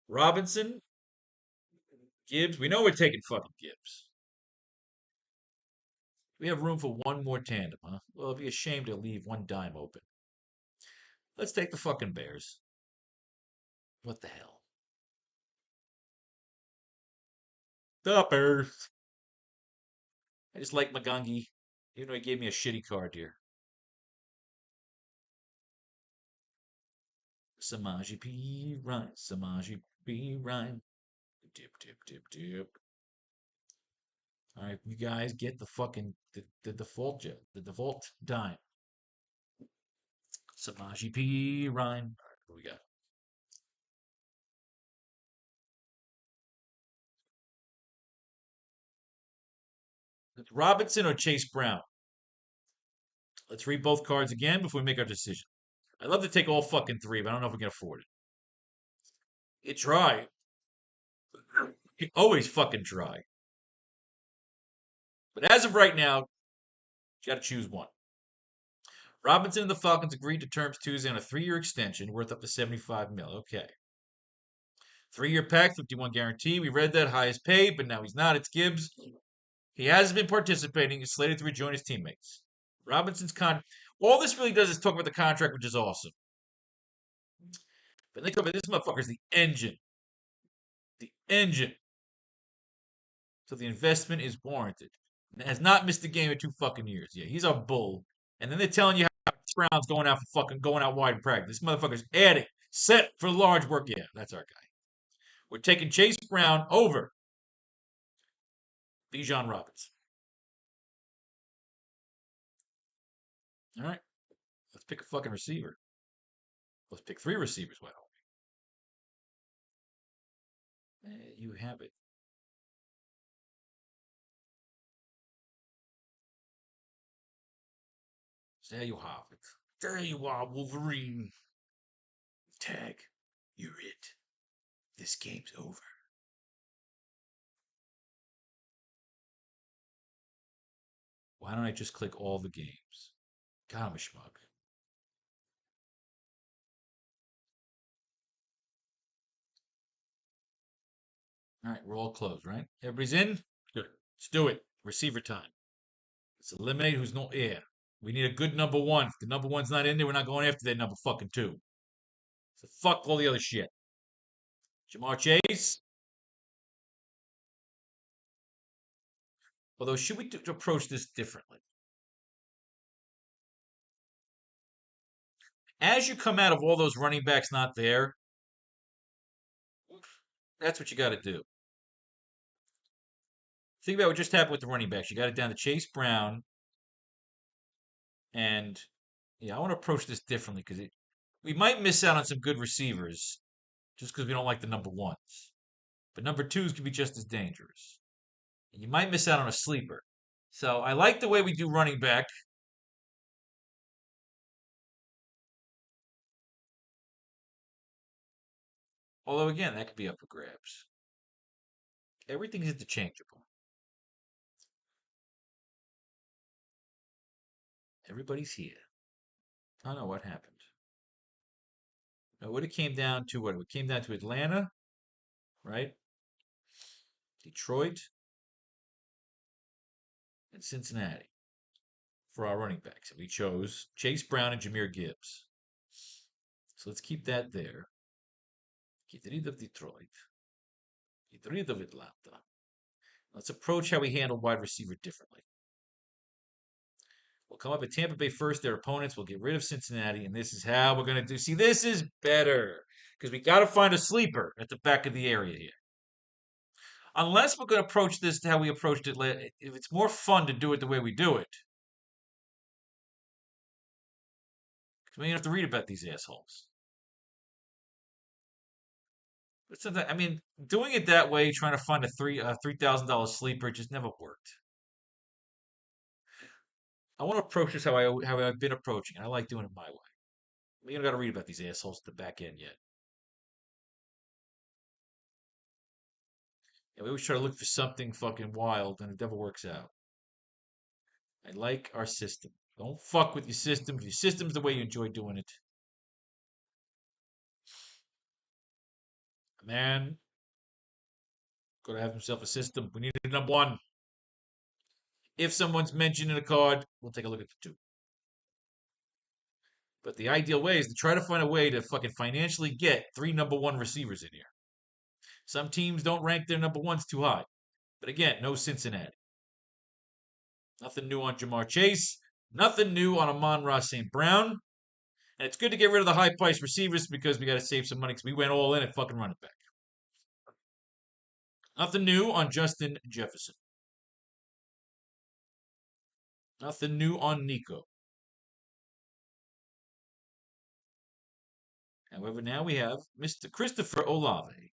Robinson, Gibbs. We know we're taking fucking Gibbs. We have room for one more tandem, huh? Well, it'd be a shame to leave one dime open. Let's take the fucking Bears. What the hell? The Bears. I just like Magangi, even though he gave me a shitty card here. Samaji P. Ryan. Samaji P. Ryan. Dip, dip, dip, dip. All right, you guys get the fucking the default jet, the default dime. Samaji P. Ryan. All right, what we got? Robinson or Chase Brown? Let's read both cards again before we make our decision. I'd love to take all fucking 3, but I don't know if we can afford it. It's dry. Always fucking dry. But as of right now, you got to choose one. Robinson and the Falcons agreed to terms Tuesday on a 3-year extension worth up to $75 million. Okay. 3-year pack, 51 guarantee. We read that highest paid, but now he's not. It's Gibbs. He hasn't been participating. He's slated to rejoin his teammates. Robinson's all this really does is talk about the contract, which is awesome. But they talk about this motherfucker's the engine. The engine. So the investment is warranted. And has not missed a game in 2 fucking years. Yeah, he's a bull. And then they're telling you how Brown's going out wide in practice. This motherfucker's adding, set for large work. Yeah, that's our guy. We're taking Chase Brown over Bijan Robinson. All right, let's pick a fucking receiver. Let's pick 3 receivers. Why don't we? You have it. There you have it. There you are, Wolverine. Tag, you're it. This game's over. Why don't I just click all the games? God, I'm a schmuck. All right, we're all closed, right? Everybody's in? Good. Let's do it. Receiver time. Let's eliminate who's no air. We need a good number one. If the number one's not in there, we're not going after that number fucking two. So fuck all the other shit. Jamar Chase. Although, should we approach this differently? As you come out of all those running backs not there, that's what you got to do. Think about what just happened with the running backs. You got it down to Chase Brown, and yeah, I want to approach this differently because we might miss out on some good receivers just because we don't like the number ones. But number twos could be just as dangerous. And you might miss out on a sleeper. So I like the way we do running back. Although, again, that could be up for grabs. Everything's interchangeable. Everybody's here. I don't know what happened. No, what it came down to, what? It came down to Atlanta, right? Detroit, and Cincinnati for our running backs. And we chose Chase Brown and Jameer Gibbs. So let's keep that there. Get rid of Detroit. Get rid of Atlanta. Let's approach how we handle wide receiver differently. We'll come up at Tampa Bay first, their opponents. We'll get rid of Cincinnati, and this is how we're going to do. See, this is better because we got to find a sleeper at the back of the area here. Unless we're going to approach this how we approached it, if it's more fun to do it the way we do it. Because we don't have to read about these assholes. But sometimes, I mean, doing it that way, trying to find a $3,000 sleeper, just never worked. I want to approach this how I've been approaching. I like doing it my way. We don't got to read about these assholes at the back end yet. Yeah, we always try to look for something fucking wild, and it never works out. I like our system. Don't fuck with your system. If your system's the way you enjoy doing it. Man, gotta have himself a system. We need a number one. If someone's mentioned in a card, we'll take a look at the two. But the ideal way is to try to find a way to fucking financially get 3 number one receivers in here. Some teams don't rank their number ones too high. But again, no Cincinnati. Nothing new on Jamar Chase. Nothing new on Amon-Ra St. Brown. And it's good to get rid of the high priced receivers because we got to save some money because we went all in at fucking running back. Nothing new on Justin Jefferson. Nothing new on Nico. However, now we have Mr. Christopher Olave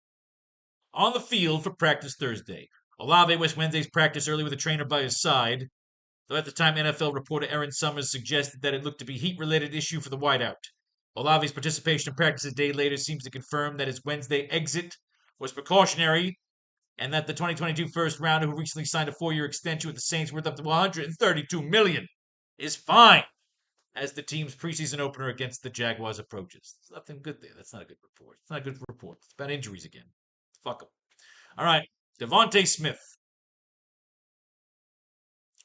on the field for practice Thursday. Olave was Wednesday's practice early with a trainer by his side, though at the time NFL reporter Aaron Summers suggested that it looked to be heat-related issue for the wideout. Olave's participation in practice a day later seems to confirm that his Wednesday exit was precautionary and that the 2022 first rounder who recently signed a 4-year extension with the Saints worth up to $132 million is fine as the team's preseason opener against the Jaguars approaches. There's nothing good there. That's not a good report. It's not a good report. It's about injuries again. Fuck them. All right, Devontae Smith.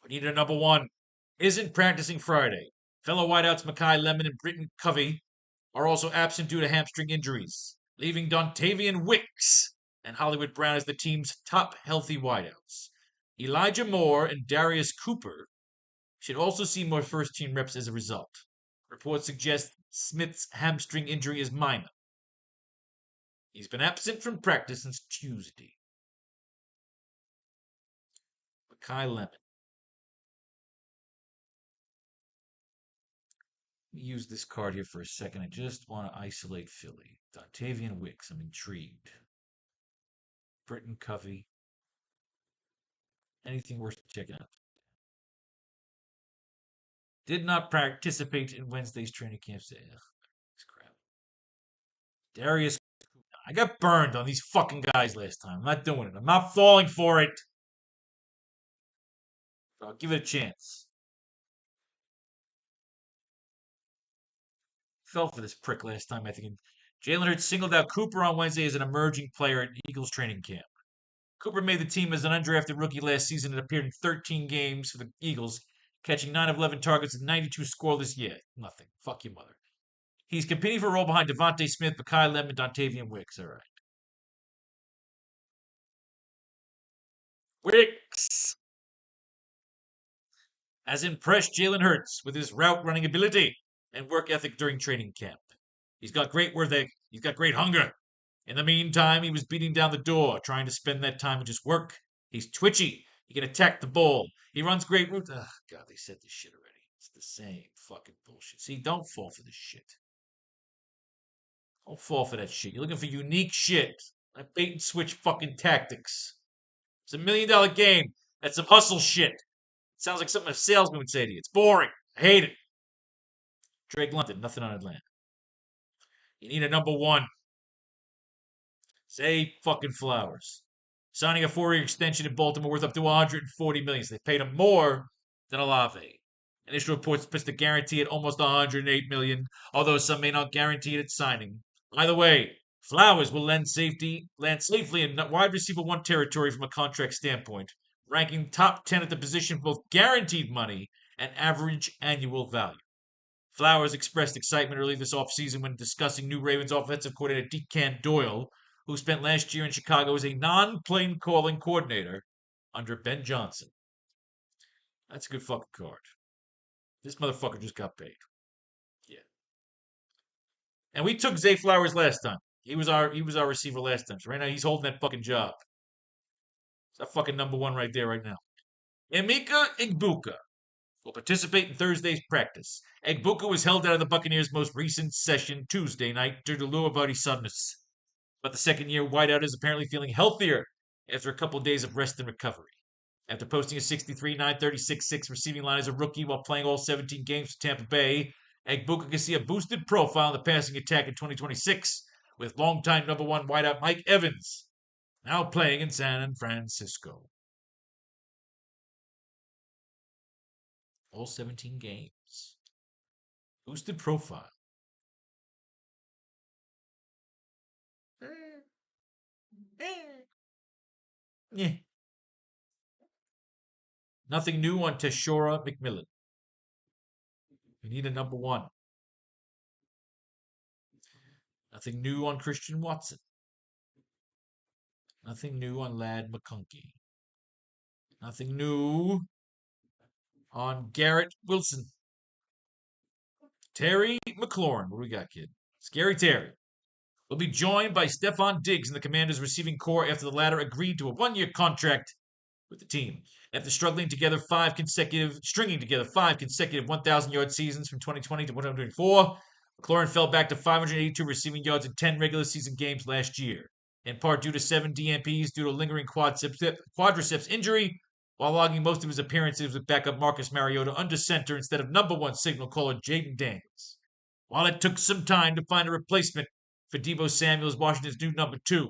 We need a number one. Isn't practicing Friday. Fellow wideouts Mekhi Lemon and Britton Covey are also absent due to hamstring injuries, leaving Dontavian Wicks and Hollywood Brown as the team's top healthy wideouts. Elijah Moore and Darius Cooper should also see more first-team reps as a result. Reports suggest Smith's hamstring injury is minor. He's been absent from practice since Tuesday. Mekhi Lemon. Let me use this card here for a second. I just want to isolate Philly. Dontavian Wicks. I'm intrigued. Britton Covey. Anything worth checking out? Did not participate in Wednesday's training camp. Crap. Darius. I got burned on these fucking guys last time. I'm not doing it. I'm not falling for it. I'll give it a chance. Fell for this prick last time, I think. Jalen Hurts singled out Cooper on Wednesday as an emerging player at Eagles training camp. Cooper made the team as an undrafted rookie last season and appeared in 13 games for the Eagles, catching 9 of 11 targets and 92 scoreless. Yeah, nothing. Fuck your mother. He's competing for a role behind Devontae Smith, Mekhi Lemon, Dontavian Wicks. All right. Wicks has impressed Jalen Hurts with his route running ability and work ethic during training camp. He's got great work ethic. He's got great hunger. In the meantime, he was beating down the door, trying to spend that time and just work. He's twitchy. He can attack the ball. He runs great routes. Oh, God, they said this shit already. It's the same fucking bullshit. See, don't fall for this shit. Don't fall for that shit. You're looking for unique shit. Like bait and switch fucking tactics. It's $1 million game. That's some hustle shit. It sounds like something a salesman would say to you. It's boring. I hate it. Drake London, nothing on Atlanta. You need a number one. Say fucking Flowers. Signing a 4-year extension in Baltimore worth up to $140 million. So they paid him more than Olave. Initial reports puts the guarantee at almost $108 million, although some may not guarantee it at signing. Either way, Flowers will land safely in wide receiver one territory from a contract standpoint, ranking top 10 at the position for both guaranteed money and average annual value. Flowers expressed excitement early this offseason when discussing new Ravens offensive coordinator Deacon Doyle, who spent last year in Chicago as a non-play calling coordinator under Ben Johnson. That's a good fucking card. This motherfucker just got paid. Yeah. And we took Zay Flowers last time. He was our receiver last time. So right now he's holding that fucking job. It's that fucking number one right there right now. Emeka Egbuka will participate in Thursday's practice. Egbuka was held out of the Buccaneers' most recent session Tuesday night due to lower body soreness. But the second-year wideout is apparently feeling healthier after a couple of days of rest and recovery. After posting a 63, 936, 6 receiving line as a rookie while playing all 17 games for Tampa Bay, Egbuka can see a boosted profile in the passing attack in 2026 with longtime number one wideout Mike Evans, now playing in San Francisco. All 17 games. Boosted profile. Yeah. Nothing new on Teshora McMillan. We need a number one. Nothing new on Christian Watson. Nothing new on Lad McConkey. Nothing new on Garrett Wilson. Terry McLaurin. What do we got, kid? Scary Terry. Will be joined by Stephon Diggs in the Commanders' receiving core after the latter agreed to a one-year contract with the team. After stringing together 5 consecutive 1,000-yard seasons from 2020 to 2024, McLaurin fell back to 582 receiving yards in 10 regular season games last year, in part due to 7 DNPs due to a lingering quadriceps injury, while logging most of his appearances with backup Marcus Mariota under center instead of number one signal caller Jaden Daniels. While it took some time to find a replacement for Deebo Samuel's Washington's new number 2,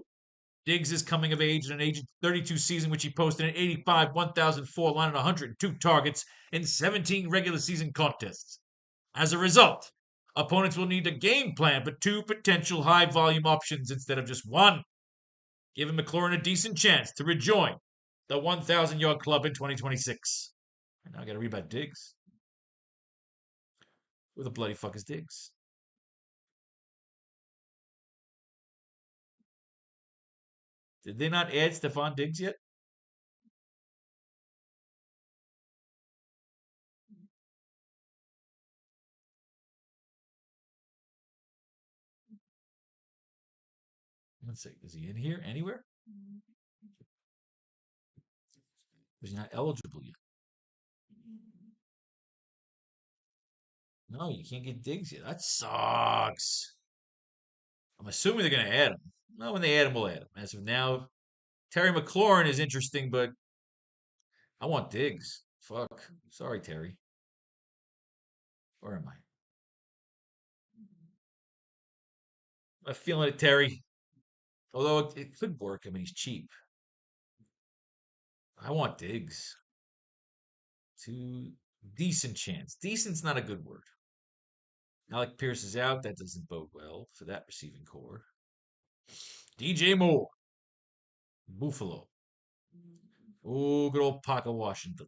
Diggs is coming of age in an age 32 season, which he posted an 85, 1,004 line and 102 targets in 17 regular season contests. As a result, opponents will need a game plan for 2 potential high volume options instead of just one, giving McLaurin a decent chance to rejoin the 1,000-yard club in 2026. And now I got to read about Diggs. Who the bloody fuck is Diggs? Did they not add Stephon Diggs yet? Let's see. Is he in here anywhere? Is he not eligible yet? No, you can't get Diggs yet. That sucks. I'm assuming they're going to add him. Well, when they add him, we'll add him. As of now, Terry McLaurin is interesting, but I want Diggs. Fuck. Sorry, Terry. Where am I? I'm feeling it, Terry. Although it could work. I mean, he's cheap. I want Diggs. Decent chance. Decent's not a good word. Alec Pierce is out. That doesn't bode well for that receiving core. DJ Moore. Buffalo. Oh, good old Paca, Washington.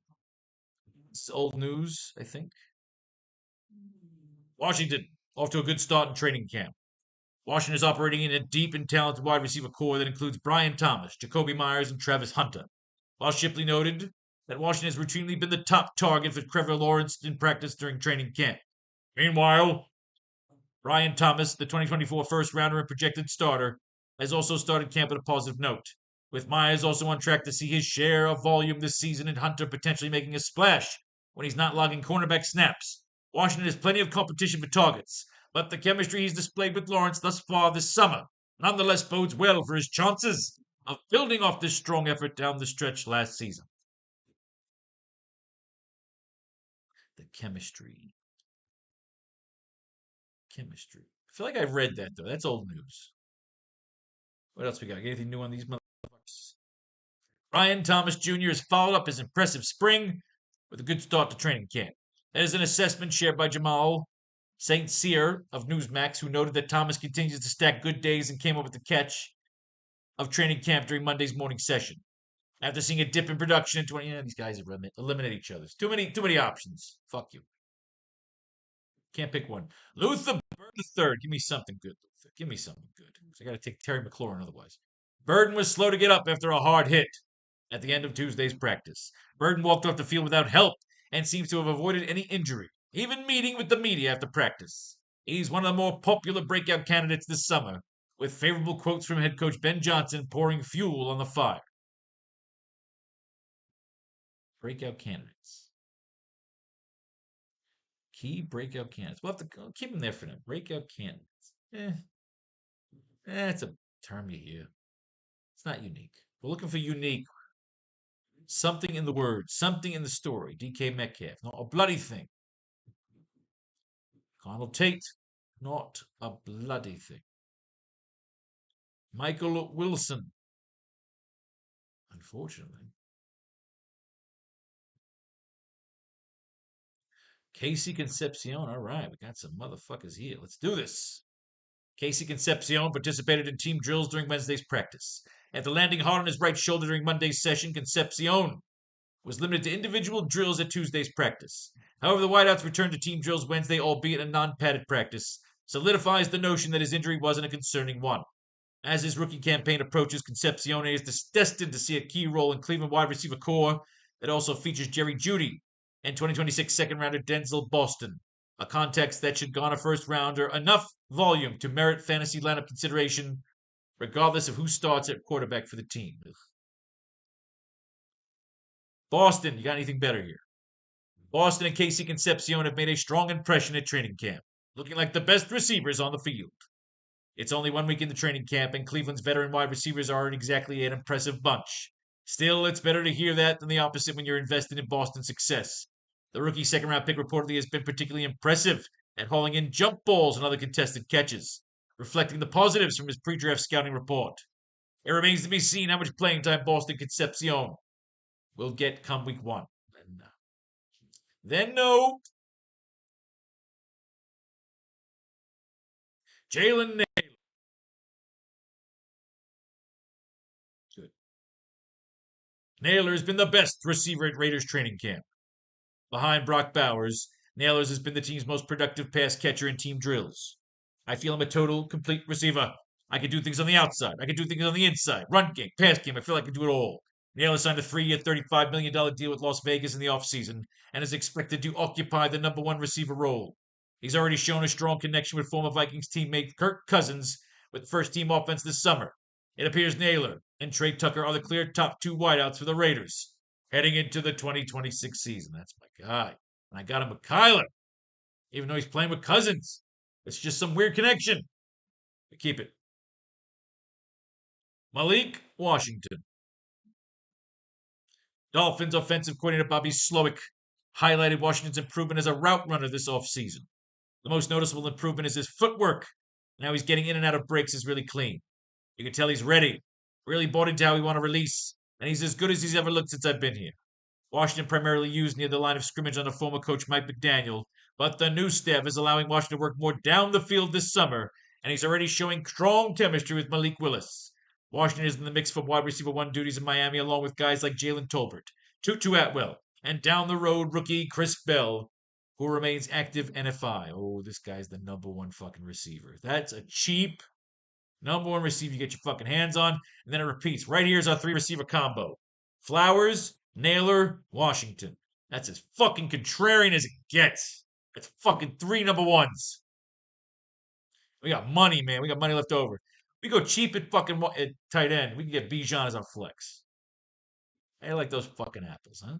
It's old news, I think. Washington, off to a good start in training camp. Washington is operating in a deep and talented wide receiver core that includes Brian Thomas, Jacoby Myers, and Travis Hunter. While Shipley noted that Washington has routinely been the top target for Trevor Lawrence in practice during training camp. Meanwhile, Brian Thomas, the 2024 first rounder and projected starter, has also started camp at a positive note, with Myers also on track to see his share of volume this season and Hunter potentially making a splash when he's not logging cornerback snaps. Washington has plenty of competition for targets, but the chemistry he's displayed with Lawrence thus far this summer nonetheless bodes well for his chances of building off this strong effort down the stretch last season. The chemistry. Chemistry. I feel like I've read that, though. That's old news. What else we got? Anything new on these motherfuckers? Ryan Thomas Jr. has followed up his impressive spring with a good start to training camp. That is an assessment shared by Jamal St. Cyr of Newsmax, who noted that Thomas continues to stack good days and came up with the catch of training camp during Monday's morning session. After seeing a dip in production in 20, these guys eliminate each other. Too many options. Fuck you. Can't pick one. Luther Burden III. Give me something good, Luther. Give me something good. I got to take Terry McLaurin otherwise. Burden was slow to get up after a hard hit at the end of Tuesday's practice. Burden walked off the field without help and seems to have avoided any injury, even meeting with the media after practice. He's one of the more popular breakout candidates this summer, with favorable quotes from head coach Ben Johnson pouring fuel on the fire. Breakout candidates. Key breakout candidates. We'll have to keep them there for now. Breakout candidates. That's a term you hear. It's not unique. We're looking for unique. Something in the words, something in the story. DK Metcalf, not a bloody thing. Connell Tate, not a bloody thing. Michael Wilson, unfortunately. Casey Concepcion, all right, we got some motherfuckers here. Let's do this. Casey Concepcion participated in team drills during Wednesday's practice. After landing hard on his right shoulder during Monday's session, Concepcion was limited to individual drills at Tuesday's practice. However, the wideouts returned to team drills Wednesday, albeit a non-padded practice, solidifies the notion that his injury wasn't a concerning one. As his rookie campaign approaches, Concepcion is destined to see a key role in Cleveland wide receiver core that also features Jerry Jeudy and 2026 second rounder Denzel Boston, a context that should garner first rounder enough volume to merit fantasy lineup consideration, regardless of who starts at quarterback for the team. Boston, you got anything better here? Boston and Casey Concepcion have made a strong impression at training camp, looking like the best receivers on the field. It's only 1 week into training camp, and Cleveland's veteran wide receivers aren't exactly an impressive bunch. Still, it's better to hear that than the opposite when you're invested in Boston's success. The rookie second-round pick reportedly has been particularly impressive at hauling in jump balls and other contested catches, reflecting the positives from his pre-draft scouting report. It remains to be seen how much playing time Boston Concepcion will get come week 1. Then no. Jalen Nailor. Good. Nailor has been the best receiver at Raiders training camp. Behind Brock Bowers, Nailors has been the team's most productive pass catcher in team drills. I feel I'm a total, complete receiver. I can do things on the outside. I can do things on the inside. Run game, pass game. I feel I can do it all. Naylor signed a 3-year, $35 million deal with Las Vegas in the offseason and is expected to occupy the number 1 receiver role. He's already shown a strong connection with former Vikings teammate Kirk Cousins with first-team offense this summer. It appears Naylor and Trey Tucker are the clear top 2 wideouts for the Raiders heading into the 2026 season. That's my guy. And I got him with Kyler, even though he's playing with Cousins. It's just some weird connection. But keep it. Malik Washington. Dolphins offensive coordinator Bobby Slowick highlighted Washington's improvement as a route runner this offseason. The most noticeable improvement is his footwork. Now he's getting in and out of breaks is really clean. You can tell he's ready, really bought into how he want to release, and he's as good as he's ever looked since I've been here. Washington primarily used near the line of scrimmage under former coach Mike McDaniel, but the new staff is allowing Washington to work more down the field this summer, and he's already showing strong chemistry with Malik Willis. Washington is in the mix for wide receiver 1 duties in Miami, along with guys like Jalen Tolbert, Tutu Atwell, And down the road, rookie Chris Bell, who remains active NFI. Oh, this guy's the number one fucking receiver. That's a cheap number one receiver you get your fucking hands on. And then it repeats. Right here's our three receiver combo: Flowers, Naylor, Washington. That's as fucking contrarian as it gets. That's fucking three number ones. We got money, man. We got money left over. We go cheap at fucking at tight end. We can get Bijan as our flex. I like those fucking apples, huh?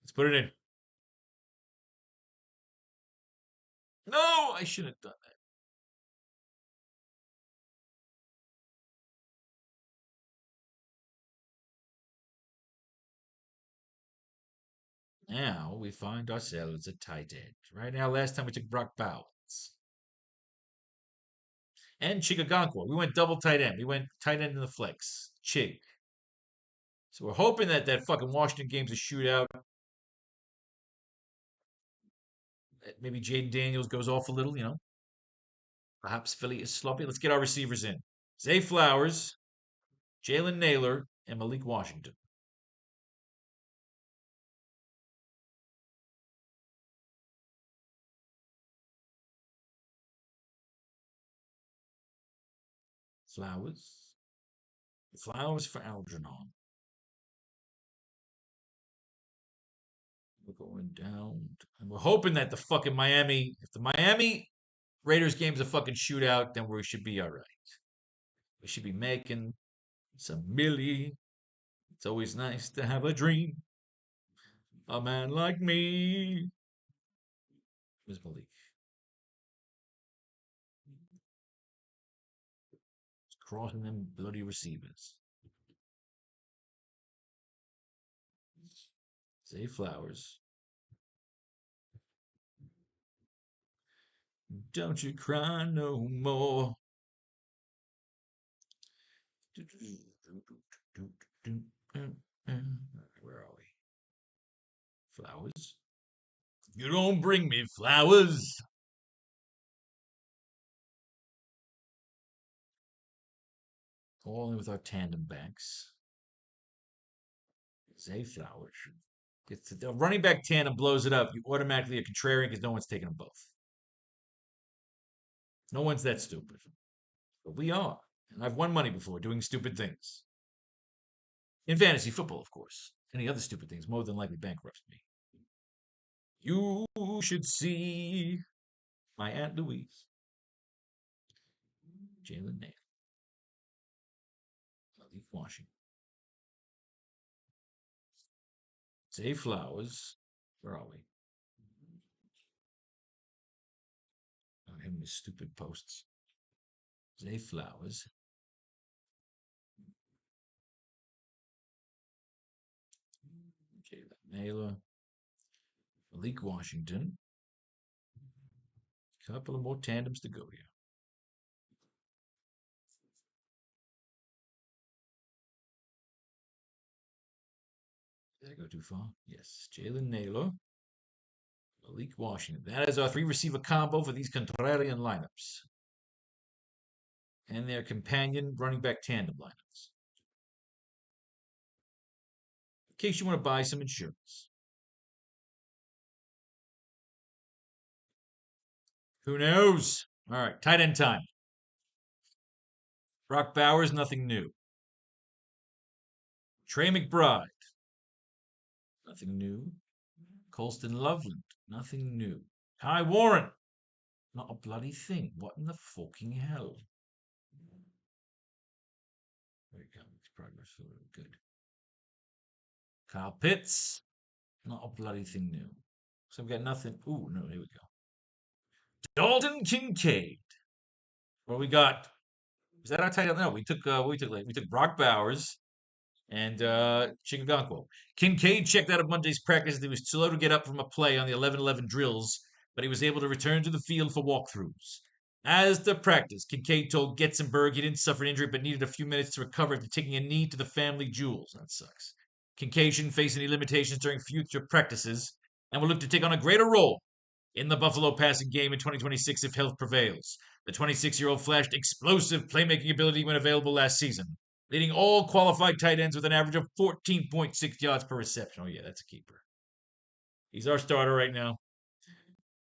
Let's put it in. No, I shouldn't have done that. Now we find ourselves a tight end. Right now, last time we took Brock Bowers and Chigagonkwo. We went double tight end. We went tight end in the flex. Chig. So we're hoping that that fucking Washington game's a shootout. That maybe Jaden Daniels goes off a little, you know. Perhaps Philly is sloppy. Let's get our receivers in. Zay Flowers, Jalen Naylor, and Malik Washington. Flowers for Algernon. We're going down. And we're hoping that the fucking Miami, if the Miami Raiders game's a fucking shootout, then we should be all right. We should be making some milli. It's always nice to have a dream. A man like me. Where's Malik? Just crossing them bloody receivers. Zay Flowers. Don't you cry no more. Where are we? Flowers. You don't bring me flowers. All in with our tandem backs. Zay Flowers. Gets the running back tandem blows it up. You automatically are contrarian because no one's taking them both. No one's that stupid. But we are. And I've won money before doing stupid things. In fantasy football, of course. Any other stupid things more than likely bankrupted me. You should see my Aunt Louise. Jalen Nail. Malik Washington. Zay Flowers. Where are we? I have his stupid posts. Zay Flowers. Jalen Naylor. Malik Washington. Couple of more tandems to go here. Did I go too far? Yes. Jalen Naylor. Malik Washington. That is our three receiver combo for these contrarian lineups. And their companion running back tandem lineups. In case you want to buy some insurance. Who knows? All right, tight end time. Brock Bowers, nothing new. Trey McBride, nothing new. Colston Loveland, nothing new. Ty Warren, not a bloody thing. What in the fucking hell? There you go. Makes progress. Good. Kyle Pitts, not a bloody thing new. So we've got nothing. Ooh, no, here we go. Dalton Kincaid. What we got? Is that our title? No, we took Brock Bowers and Chigagonkwo. Kincaid checked out of Monday's practice. He was slow to get up from a play on the 11-11 drills, but he was able to return to the field for walkthroughs. As the practice, Kincaid told Getzenberg he didn't suffer an injury but needed a few minutes to recover after taking a knee to the family jewels. That sucks. Kincaid shouldn't face any limitations during future practices and will look to take on a greater role in the Buffalo passing game in 2026 if health prevails. The 26-year-old flashed explosive playmaking ability when available last season. leading all qualified tight ends with an average of 14.6 yards per reception. Oh, yeah, that's a keeper. He's our starter right now.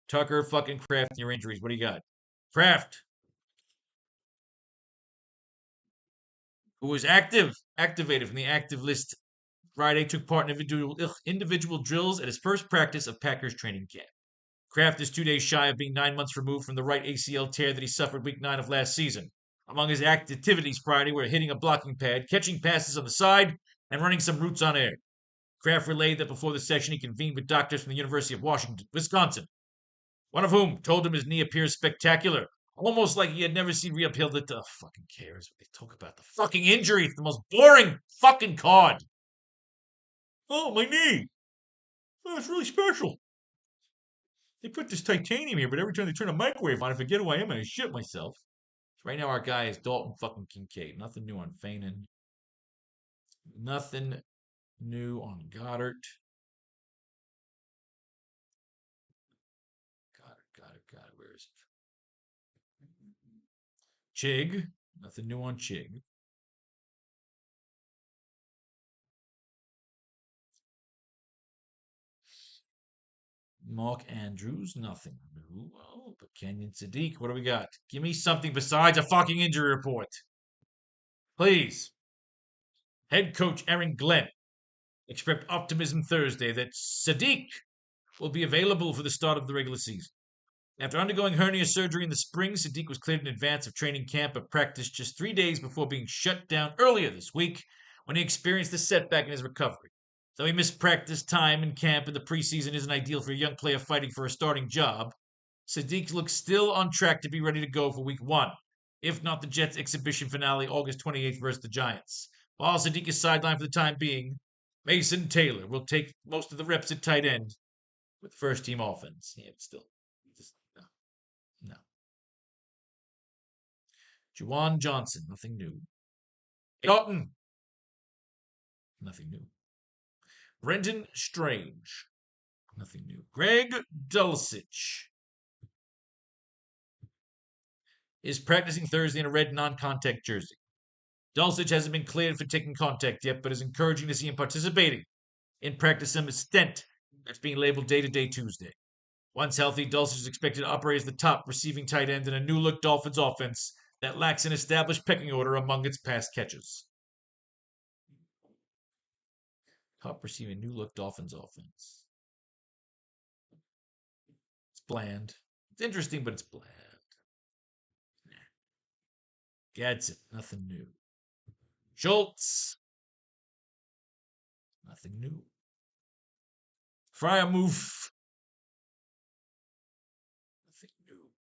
Tucker, fucking Kraft, your injuries. What do you got? Kraft, who was activated from the active list Friday, took part in individual drills at his first practice of Packers training camp. Kraft is 2 days shy of being 9 months removed from the right ACL tear that he suffered week 9 of last season. Among his activities Friday were hitting a blocking pad, catching passes on the side, and running some routes on air. Kraft relayed that before the session he convened with doctors from the University of Wisconsin, one of whom told him his knee appears spectacular, almost like he had never seen reappealed it. Fucking cares what they talk about. The fucking injury. It's the most boring fucking card. Oh, my knee. Oh, it's really special. They put this titanium here, but every time they turn a microwave on, I forget who I am and I shit myself. So right now, our guy is Dalton fucking Kincaid. Nothing new on Feignan. Nothing new on Goddard. Goddard. Where is it? Chig. Nothing new on Chig. Mark Andrews, nothing new. Oh, but Kenyon Sadiq, what do we got? Give me something besides a fucking injury report. Please. Head coach Aaron Glenn expressed optimism Thursday that Sadiq will be available for the start of the regular season. After undergoing hernia surgery in the spring, Sadiq was cleared in advance of training camp but practiced just 3 days before being shut down earlier this week when he experienced a setback in his recovery. Though he missed practice time in camp and the preseason isn't ideal for a young player fighting for a starting job, Sadiq looks still on track to be ready to go for week 1, if not the Jets' exhibition finale August 28th versus the Giants. While Sadiq is sidelined for the time being, Mason Taylor will take most of the reps at tight end with first team offense. Yeah, but still. No. Juwan Johnson, nothing new. Dalton, nothing new. Brendan Strange, nothing new. Greg Dulcich is practicing Thursday in a red non-contact jersey. Dulcich hasn't been cleared for taking contact yet, but is encouraging to see him participating in practice some extent that's being labeled day-to-day Tuesday. Once healthy, Dulcich is expected to operate as the top receiving tight end in a new-look Dolphins offense that lacks an established pecking order among its pass catchers. Top receiving new-look Dolphins offense. It's bland. It's interesting, but it's bland. Gadsden, nothing new. Schultz, nothing new. Fryermuth, nothing new.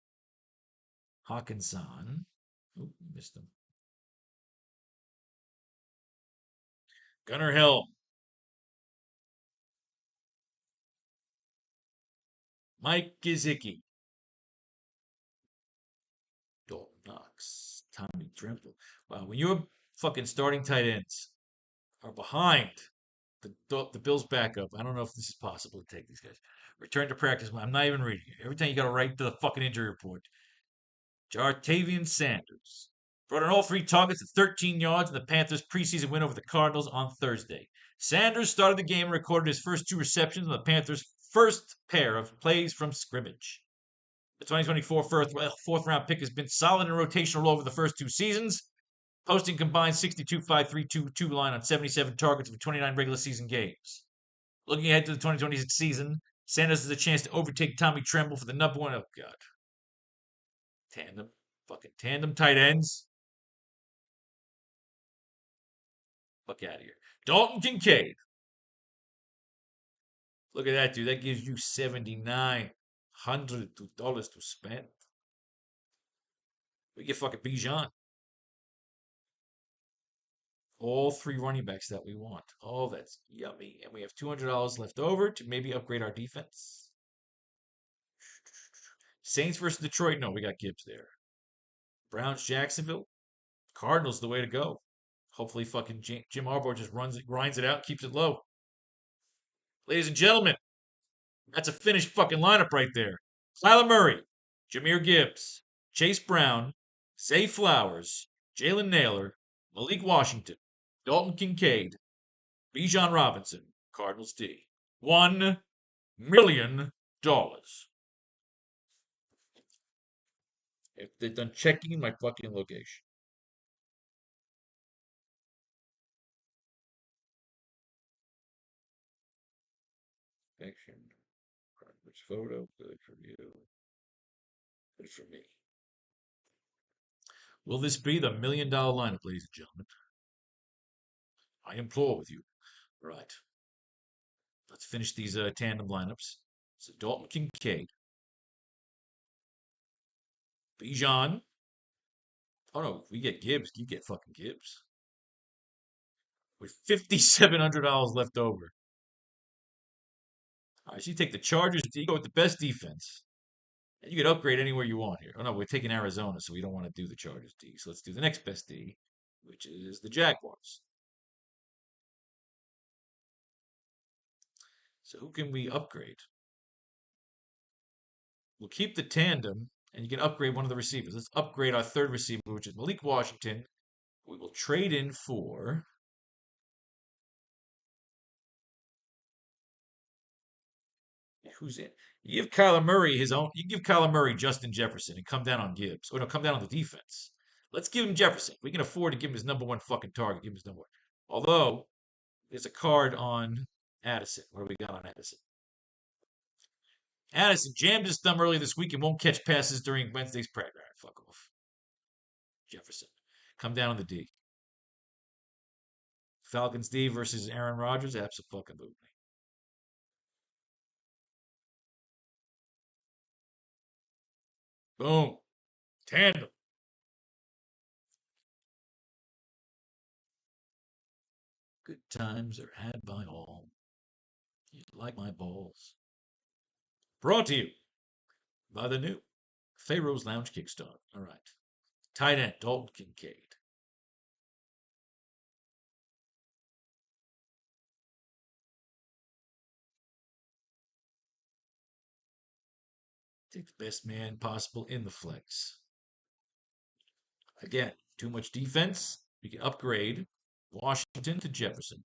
Hawkinson, oh, missed him. Gunnar Hill, Mike Gesicki, Dalton Knox, Tommy Tremble. Wow, when your fucking starting tight ends are behind the Bills' backup, I don't know if this is possible to take these guys. Return to practice. I'm not even reading it. Every time you got to write to the fucking injury report. Jartavian Sanders brought in all 3 targets at 13 yards in the Panthers' preseason win over the Cardinals on Thursday. Sanders started the game and recorded his first 2 receptions on the Panthers' first pair of plays from scrimmage. The 2024 fourth round pick has been solid in rotational role over the first 2 seasons, posting combined 62.5-3.2 line on 77 targets for 29 regular season games. Looking ahead to the 2026 season, Sanders has a chance to overtake Tommy Tremble for the number 1. Oh, God. Tandem tight ends. Fuck out of here. Dalton Kincaid. Look at that, dude. That gives you $7,900 to spend. We get fucking Bijan. All 3 running backs that we want. Oh, that's yummy. And we have $200 left over to maybe upgrade our defense. Saints versus Detroit. No, we got Gibbs there. Browns, Jacksonville. Cardinals the way to go. Hopefully fucking Jim Harbaugh just grinds it out, keeps it low. Ladies and gentlemen, that's a finished fucking lineup right there. Kyler Murray, Jahmyr Gibbs, Chase Brown, Zay Flowers, Jalen Naylor, Malik Washington, Dalton Kincaid, Bijan Robinson, Cardinals D. $1 million. If they're done checking my fucking location. Action. Which photo? Good for you. Good for me. Will this be the $1 million lineup, ladies and gentlemen? I implore with you. Right. Let's finish these tandem lineups. So Dalton Kincaid. Bijan. Oh no, we get Gibbs. You get fucking Gibbs. With $5,700 left over. All right, so you take the Chargers. You go with the best defense. And you can upgrade anywhere you want here. Oh no, we're taking Arizona, so we don't want to do the Chargers D. So let's do the next best D, which is the Jaguars. So who can we upgrade? We'll keep the tandem, and you can upgrade one of the receivers. Let's upgrade our third receiver, which is Malik Washington. We will trade in for. Who's in? You give Kyler Murray his own. You give Kyler Murray Justin Jefferson and come down on Gibbs. Or no, come down on the defense. Let's give him Jefferson. We can afford to give him his number one fucking target. Give him his number one. Although, there's a card on Addison. What do we got on Addison? Addison jammed his thumb earlier this week and won't catch passes during Wednesday's practice. All right, fuck off. Jefferson. Come down on the D. Falcons D versus Aaron Rodgers? Absolutely. Boom. Tandem. Good times are had by all. You like my balls. Brought to you by the new Faro's Lounge Kickstarter. All right. Tight end, Dalton Kincaid. Take the best man possible in the flex. Again, too much defense. We can upgrade Washington to Jefferson.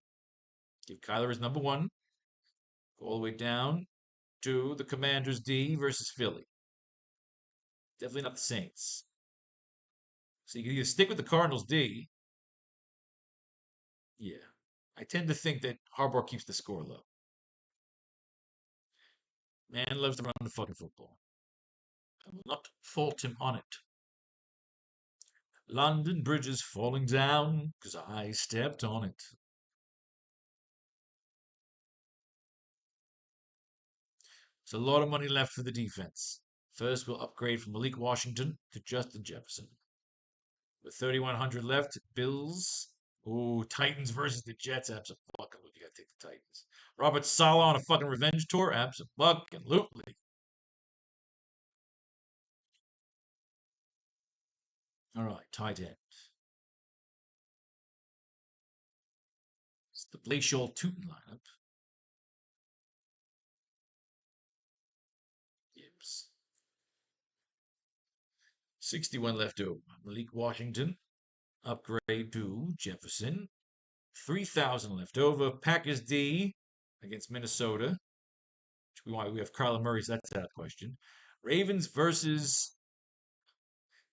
Give Kyler his number one. Go all the way down to the Commanders D versus Philly. Definitely not the Saints. So you can either stick with the Cardinals D. Yeah. I tend to think that Harbaugh keeps the score low. Man loves to run the fucking football. I will not fault him on it. London Bridge is falling down because I stepped on it. There's a lot of money left for the defense. First, we'll upgrade from Malik Washington to Justin Jefferson. With 3,100 left, Bills. Ooh, Titans versus the Jets. Absolutely, you gotta take the Titans. Robert Saleh on a fucking revenge tour. Absolutely. All right, tight end. It's the Glacial Tootin lineup. Gibbs. 61 left over. Malik Washington. Upgrade to Jefferson. 3,000 left over. Packers D against Minnesota. We have Kyler Murray, so that's out of question. Ravens versus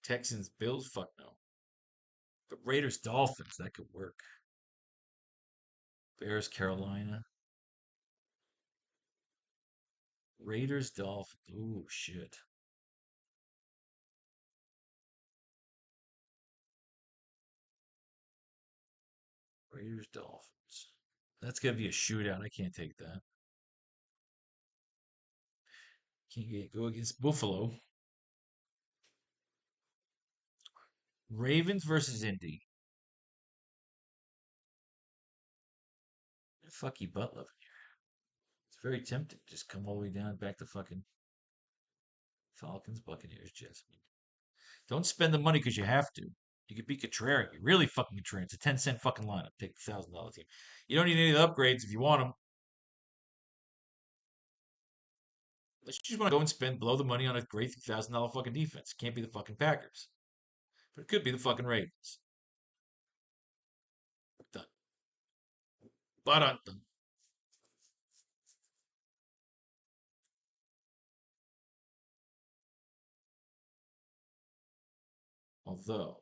Texans, Bills, fuck no. But Raiders, Dolphins, that could work. Bears, Carolina. Raiders, Dolphins. Ooh, shit. Raiders, Dolphins. That's gonna be a shootout. I can't take that. Can't go against Buffalo. Ravens versus Indy. Fuck you, Butler. It's very tempting. Just come all the way down back to fucking Falcons, Buccaneers, Jets. Don't spend the money because you have to. You could be contrarian. You're really fucking contrarian. It's a 10-cent fucking lineup. Take the $1,000 team. You don't need any of the upgrades if you want them. Unless you just want to go and spend blow the money on a great $1,000 fucking defense. Can't be the fucking Packers. But it could be the fucking Ravens. Baranta. Although,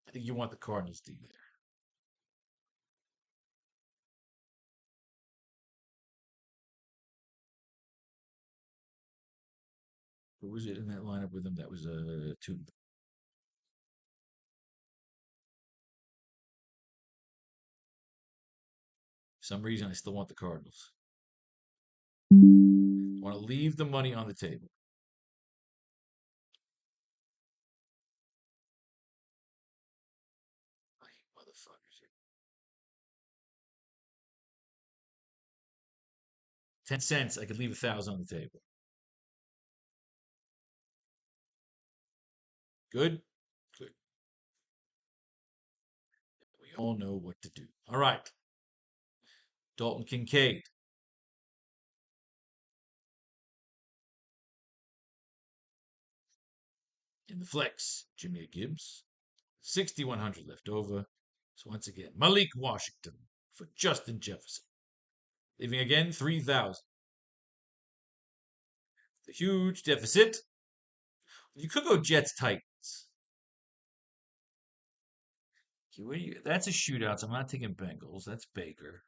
I think you want the Cardinals D there. Who was it in that lineup with him? That was two. For some reason, I still want the Cardinals. I want to leave the money on the table. I hate motherfuckers here. 10 cents. I could leave 1,000 on the table. Good? Good. We all know what to do. All right. Dalton Kincaid. In the flex, Jimmy Gibbs. 6,100 left over. So once again, Malik Washington for Justin Jefferson. Leaving again 3,000. The huge deficit. You could go Jets Titans. That's a shootout, so I'm not taking Bengals. That's Baker.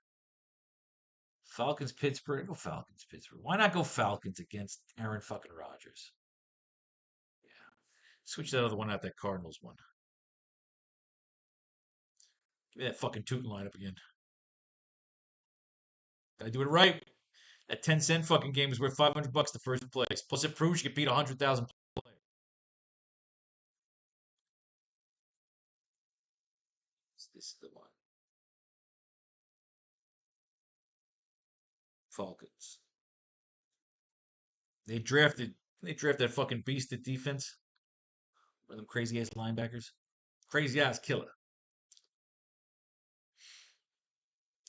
Falcons Pittsburgh. Go Falcons Pittsburgh. Why not go Falcons against Aaron fucking Rodgers? Yeah. Switch that other one out, that Cardinals one. Give me that fucking Tootin lineup again. Gotta do it right. That 10-cent fucking game is worth $500 to first place. Plus, it proves you can beat 100,000 players. This is the one. Falcons. They drafted that fucking beast at defense. One of them crazy ass linebackers. Crazy ass killer.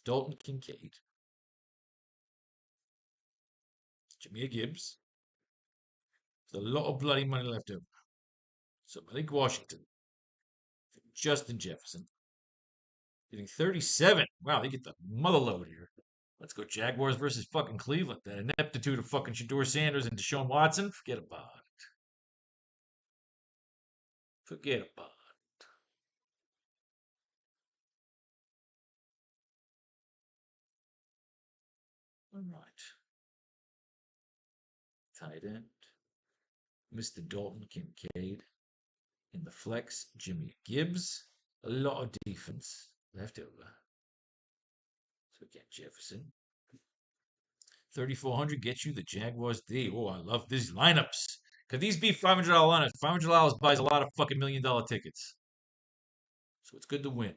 Dalton Kincaid. Jameer Gibbs. There's a lot of bloody money left over. So Malik Washington. Justin Jefferson. Getting 37. Wow, they get the mother load here. Let's go Jaguars versus fucking Cleveland. That ineptitude of fucking Shador Sanders and Deshaun Watson. Forget about it. Forget about it. All right. Tight end. Mr. Dalton Kincaid. In the flex, Jimmy Gibbs. A lot of defense left over. So again, Jefferson. 3,400 gets you the Jaguars D. Oh, I love these lineups. Could these be $500 lineups? $500 buys a lot of fucking $1 million tickets. So it's good to win.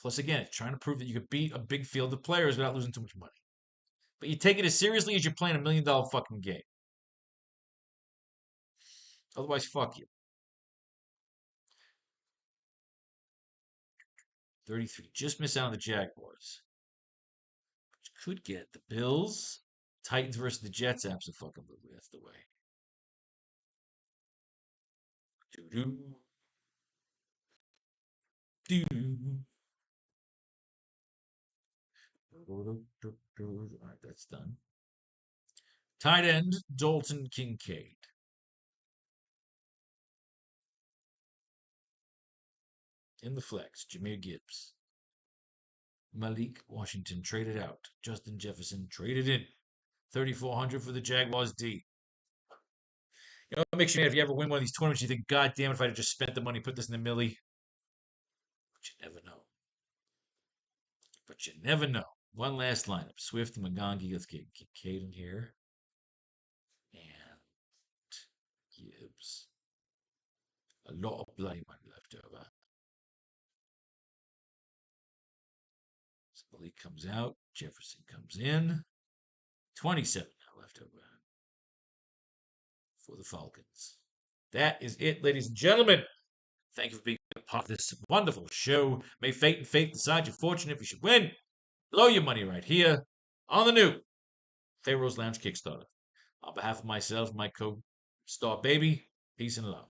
Plus, again, it's trying to prove that you could beat a big field of players without losing too much money. But you take it as seriously as you're playing $1 million fucking game. Otherwise, fuck you. 33. Just miss out on the Jaguars. But you could get the Bills. Titans versus the Jets. Absolutely. That's the way. Doo-doo. Doo-doo. All right, that's done. Tight end, Dalton Kincaid. In the flex, Jameer Gibbs. Malik Washington traded out. Justin Jefferson traded in. 3,400 for the Jaguars D. You know what makes you mad if you ever win one of these tournaments? You think, God damn it, if I had just spent the money, put this in the millie. But you never know. But you never know. One last lineup. Swift and McGonaghy. Let's get Kincaid in here. And Gibbs. A lot of bloody money left over. So Malik comes out. Jefferson comes in. 27 now left over for the Falcons. That is it, ladies and gentlemen. Thank you for being a part of this wonderful show. May fate and faith decide your fortune if you should win. Blow your money right here on the new Faro's Lounge Kickstarter. On behalf of myself, my co-star baby, peace and love.